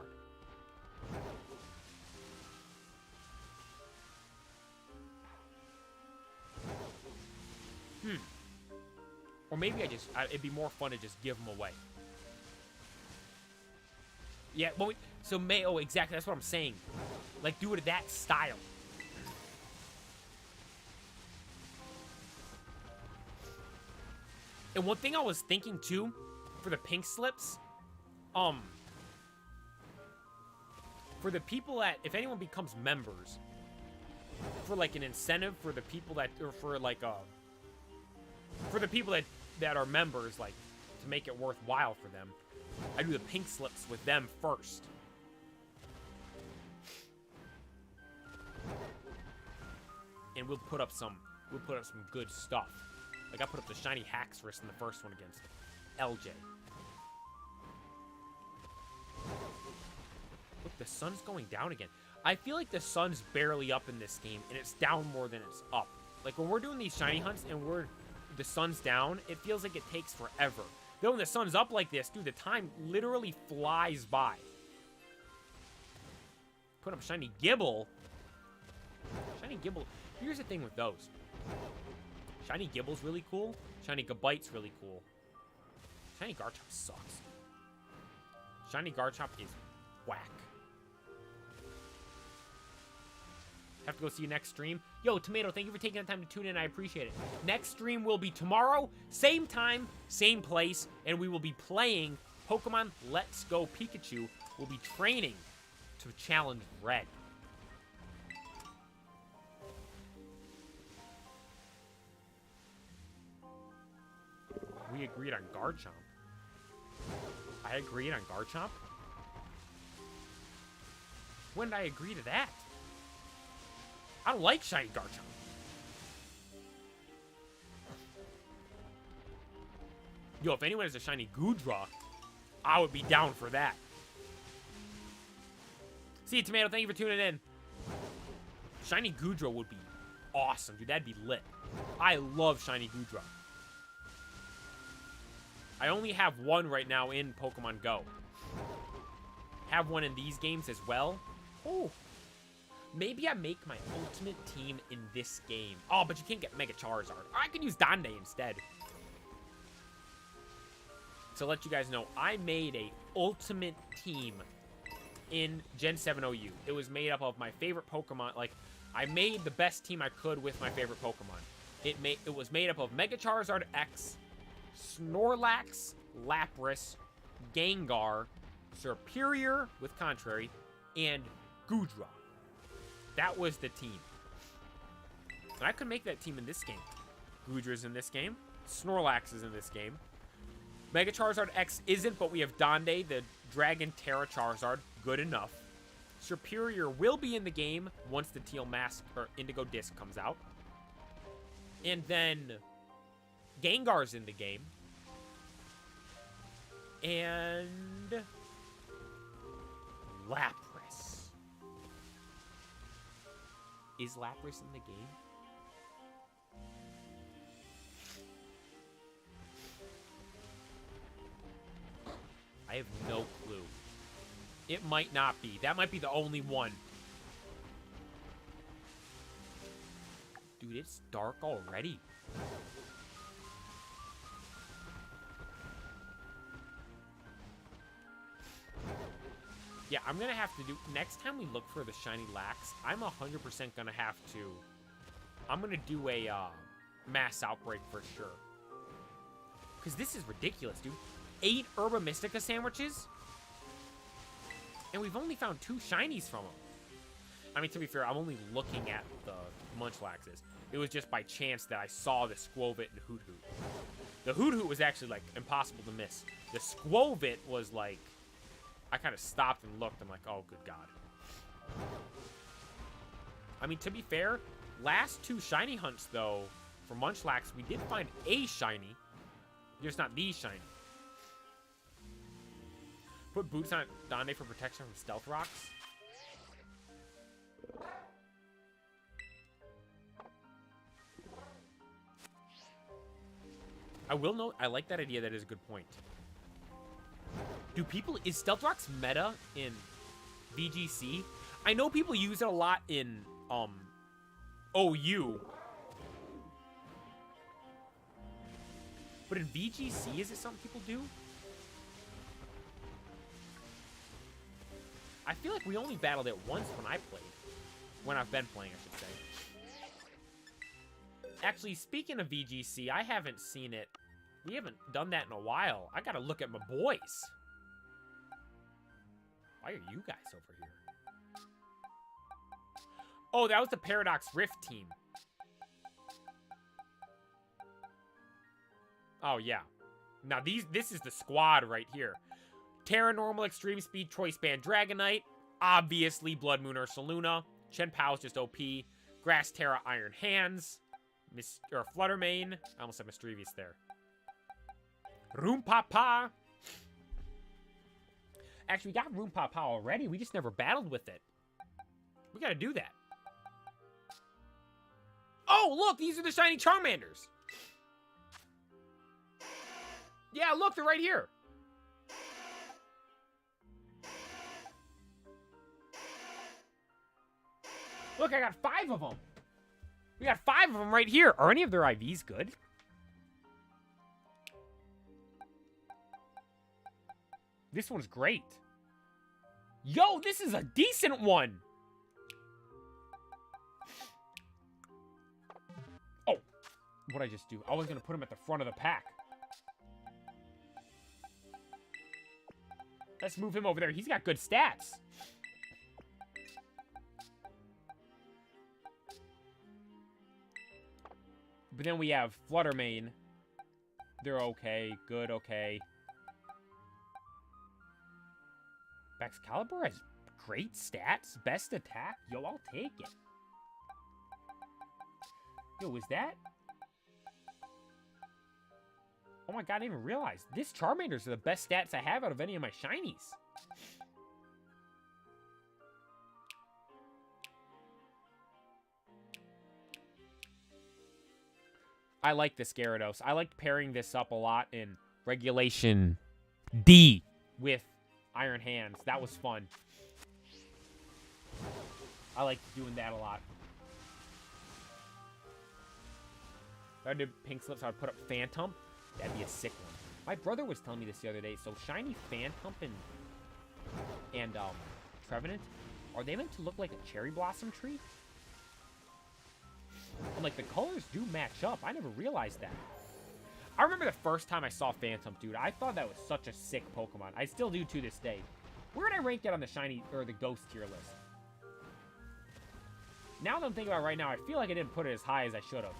S1: Or maybe it'd be more fun to just give them away. Yeah, well, oh, exactly, that's what I'm saying. Like, do it that style. And one thing I was thinking, too, for the pink slips, for the people that, if anyone becomes members, for, like, an incentive for the people that, or for, like, for the people that are members, like, to make it worthwhile for them, I do the pink slips with them first. And we'll put up some good stuff. Like, I put up the shiny Haxorus in the first one against LJ. Look, the sun's going down again. I feel like the sun's barely up in this game, and it's down more than it's up. Like, when we're doing these shiny hunts and the sun's down, it feels like it takes forever. Then when the sun's up like this, dude, the time literally flies by. Put up shiny Gibble. Shiny Gibble. Here's the thing with those. Shiny Gibble's really cool. Shiny Gabite's really cool. Shiny Garchomp sucks. Shiny Garchomp is whack. Have to go see you next stream. Yo, Tomato, thank you for taking the time to tune in. I appreciate it. Next stream will be tomorrow, same time, same place, and we will be playing Pokemon Let's Go Pikachu. We'll be training to challenge Red. we agreed on Garchomp. I agreed on Garchomp? When did I agree to that? I don't like shiny Garchomp. Yo, if anyone has a shiny Goodra, I would be down for that. See you, Tomato. Thank you for tuning in. Shiny Goodra would be awesome, dude. That'd be lit. I love shiny Goodra. I only have one right now in Pokemon Go. Have one in these games as well. Oh. Maybe I make my ultimate team in this game. Oh, but you can't get Mega Charizard. I could use Dande instead. To let you guys know, I made a ultimate team in Gen 7 OU. It was made up of my favorite Pokemon. Like, I made the best team I could with my favorite Pokemon. It was made up of Mega Charizard X, Snorlax, Lapras, Gengar, Superior with Contrary, and Goodra. That was the team. And I could make that team in this game. Goodra's in this game. Snorlax is in this game. Mega Charizard X isn't, but we have Dande, the Dragon Terra Charizard. Good enough. Superior will be in the game once the Teal Mask or Indigo Disc comes out. And then Gengar's in the game. And Lapras. Is Lapras in the game? I have no clue. It might not be. That might be the only one. Dude, it's dark already. Yeah, I'm going to have to do... Next time we look for the shiny Lax, I'm 100% going to have to... I'm going to do a mass outbreak for sure. Because this is ridiculous, dude. 8 Herba Mystica sandwiches? And we've only found 2 shinies from them. I mean, to be fair, I'm only looking at the Munchlaxes. It was just by chance that I saw the Squovit and Hoot Hoot. The Hoot Hoot was actually, like, impossible to miss. The Squovit was, like... I kind of stopped and looked. I'm like, oh, good God. I mean, to be fair, last 2 shiny hunts, though, for Munchlax, we did find a shiny. Just not the shiny. Put boots on Dande for protection from stealth rocks. I will note, I like that idea. That is a good point. Do people... Is Stealth Rocks meta in VGC? I know people use it a lot in, OU. But in VGC, is it something people do? I feel like we only battled it once when I played. When I've been playing, I should say. Actually, speaking of VGC, I haven't seen it. We haven't done that in a while. I gotta look at my boys. Why are you guys over here? Oh, that was the Paradox Rift team. Oh, yeah. Now, this is the squad right here. Terra Normal, Extreme Speed, Choice Band, Dragonite. Obviously, Blood Moon, Ursa Luna. Chen Pao's just OP. Grass Terra, Iron Hands. Fluttermane. I almost said Mischievous there. Roompapa. Actually, we got Roompapa already. We just never battled with it. We gotta do that. Oh, look! These are the shiny Charmanders. Yeah, look, they're right here. Look, I got 5 of them. We got 5 of them right here. Are any of their IVs good? This one's great. Yo, this is a decent one. Oh, what'd I just do? I was going to put him at the front of the pack. Let's move him over there. He's got good stats. But then we have Fluttermane, They're okay. Good, okay. Excalibur has great stats. Best attack. Yo, I'll take it. Yo, was that? Oh my god, I didn't even realize. This Charmander's are the best stats I have out of any of my shinies. I like this Gyarados. I liked pairing this up a lot in Regulation D with Iron Hands. That was fun. I liked doing that a lot. If I did Pink Slips, I would put up Phantom. That'd be a sick one. My brother was telling me this the other day. So Shiny Phantom and Trevenant, are they meant to look like a cherry blossom tree? And like the colors do match up. I never realized that. I remember the first time I saw Phantom, dude. I thought that was such a sick Pokemon. I still do to this day. Where did I rank that on the Shiny or the Ghost tier list? Now that I'm thinking about it right now, I feel like I didn't put it as high as I should have.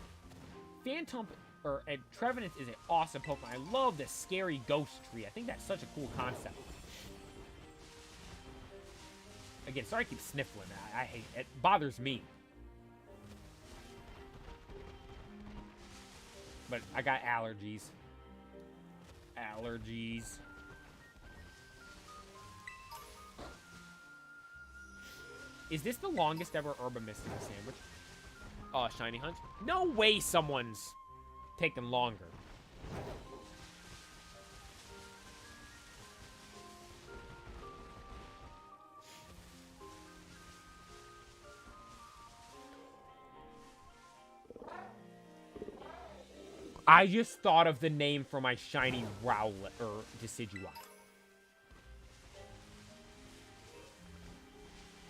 S1: Phantom or Trevenant is an awesome Pokemon. I love the scary ghost tree. I think that's such a cool concept. Again, sorry I keep sniffling. I hate it. It bothers me. But I got allergies. Allergies. Is this the longest ever Herba Mystica sandwich? Shiny Hunt? No way someone's taken longer. I just thought of the name for my shiny Rowlet, or Decidueye.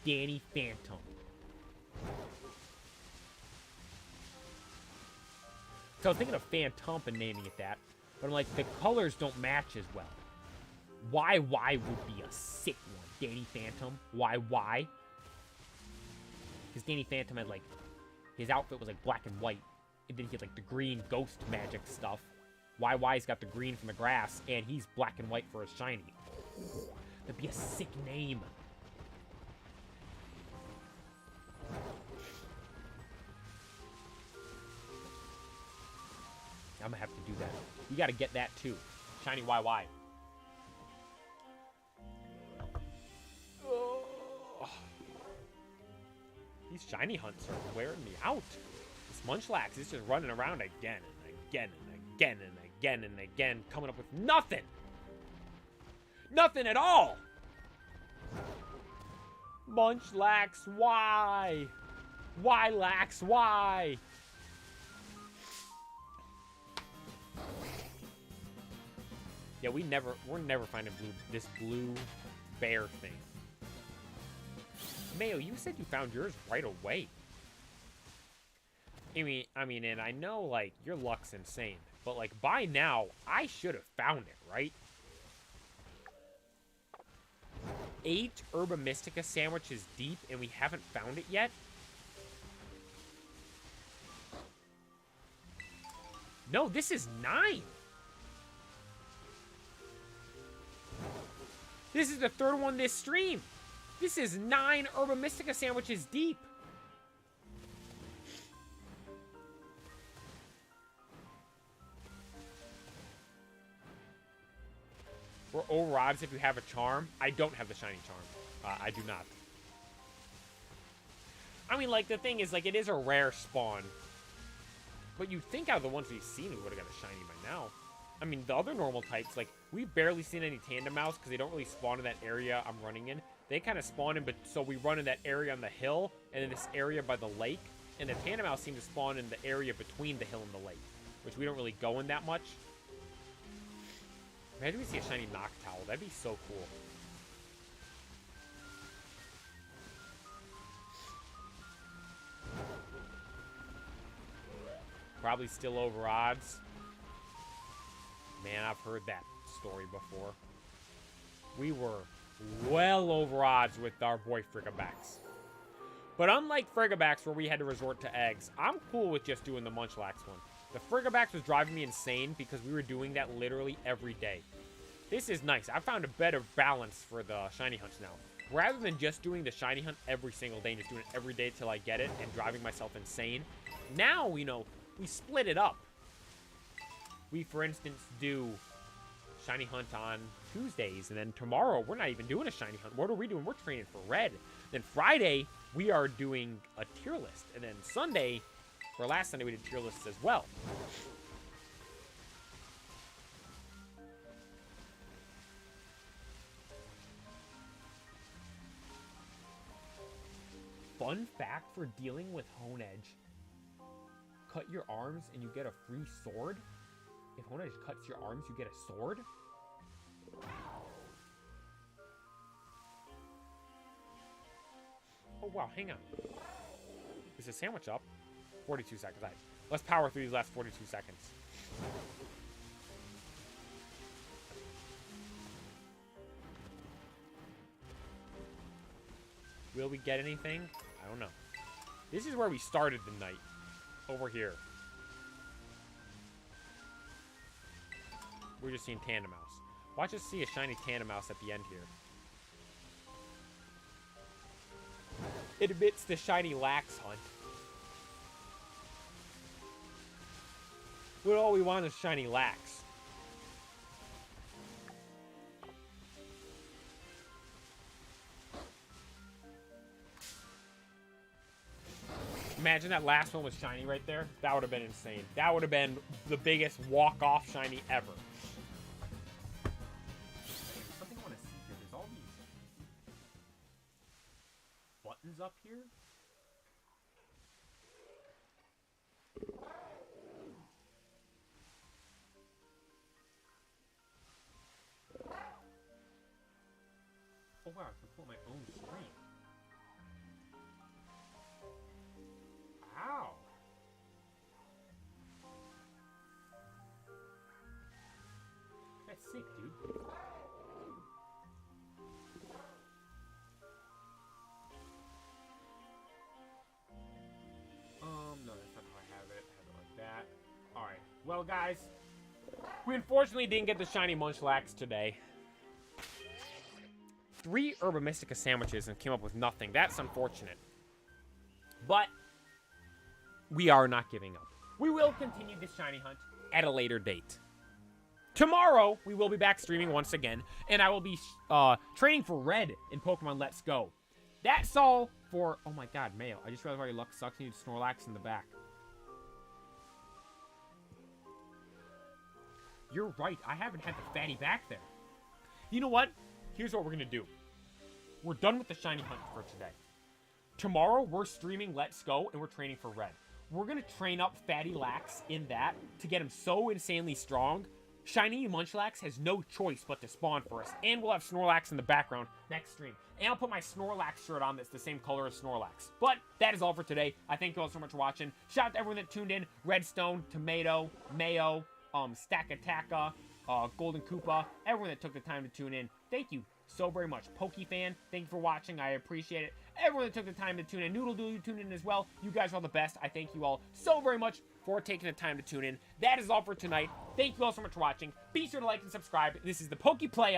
S1: Danny Phantom. So I was thinking of Phantom and naming it that, but I'm like, the colors don't match as well. Why would be a sick one? Danny Phantom? Why? Because Danny Phantom had like, his outfit was like black and white. And then he had like the green ghost magic stuff. YY's got the green from the grass, and he's black and white for his shiny. That'd be a sick name. I'm gonna have to do that. You gotta get that too. Shiny YY. Oh. These shiny hunts are wearing me out. Munchlax is just running around again and again and again and again and again, coming up with nothing. Nothing at all. Munchlax, why? Why, Lax, why? Yeah, we're never finding this blue bear thing. Mayo, you said you found yours right away. I mean, and I know, like, your luck's insane, but, like, by now, I should have found it, right? 8 Herba Mystica sandwiches deep, and we haven't found it yet? No, this is 9! This is the 3rd one this stream! This is 9 Herba Mystica sandwiches deep! We're over odds if you have a charm. I don't have the shiny charm. I do not. I mean, like, the thing is, like, it is a rare spawn. But you'd think out of the ones we've seen, we would have got a shiny by now. I mean, the other normal types, like, we've barely seen any Tandem Mouse because they don't really spawn in that area I'm running in. They kind of spawn in, but so we run in that area on the hill and in this area by the lake. And the Tandem Mouse seem to spawn in the area between the hill and the lake, which we don't really go in that much. Imagine we see a shiny Noctowl. That'd be so cool. Probably still over odds. Man, I've heard that story before. We were well over odds with our boy Frigabax. But unlike Frigabax, where we had to resort to eggs, I'm cool with just doing the Munchlax one. The Frigabax was driving me insane because we were doing that literally every day. This is nice. I found a better balance for the shiny hunts now. Rather than just doing the shiny hunt every single day and just doing it every day till I get it and driving myself insane, now, you know, we split it up. We, for instance, do shiny hunt on Tuesdays, and then tomorrow we're not even doing a shiny hunt. What are we doing? We're training for red. Then Friday we are doing a tier list, and then Sunday, or last Sunday, we did tier lists as well. Fun fact for dealing with Hone Edge: cut your arms and you get a free sword. If Hone Edge cuts your arms, you get a sword. Oh wow, hang on. Is the sandwich up? 42 seconds. All right. Let's power through these last 42 seconds. Will we get anything? I don't know. This is where we started the night. Over here. We're just seeing Tandem Mouse. Watch us see a shiny Tandem Mouse at the end here. It admits the shiny Lax hunt. What all we want is shiny Lax. Imagine that last one was shiny right there. That would have been insane. That would have been the biggest walk-off shiny ever. Something I want to see here. There's all these buttons up here. Oh wow, I can pull my own screen. Ow! That's sick, dude. No, that's not how I have it. I have it like that. Alright. Well, guys, we unfortunately didn't get the shiny Munchlax today. 3 Herba Mystica sandwiches and came up with nothing. That's unfortunate. But we are not giving up. We will continue this shiny hunt at a later date. Tomorrow, we will be back streaming once again, and I will be training for red in Pokemon Let's Go. That's all for... Oh my god, Mayo. I just realized why your luck sucks and you need Snorlax in the back. You're right. I haven't had the fatty back there. You know what? Here's what we're going to do. We're done with the shiny hunt for today. Tomorrow, we're streaming Let's Go, and we're training for red. We're going to train up Fatty Lax in that to get him so insanely strong. Shiny Munchlax has no choice but to spawn for us. And we'll have Snorlax in the background next stream. And I'll put my Snorlax shirt on that's the same color as Snorlax. But that is all for today. I thank you all so much for watching. Shout out to everyone that tuned in. Redstone, Tomato, Mayo, Stackataka, Golden Koopa. Everyone that took the time to tune in. Thank you so very much. Pokefan, thank you for watching. I appreciate it. Everyone that took the time to tune in. Noodle Doodle, you tuned in as well. You guys are all the best. I thank you all so very much for taking the time to tune in. That is all for tonight. Thank you all so much for watching. Be sure to like and subscribe. This is the Pokeplaya.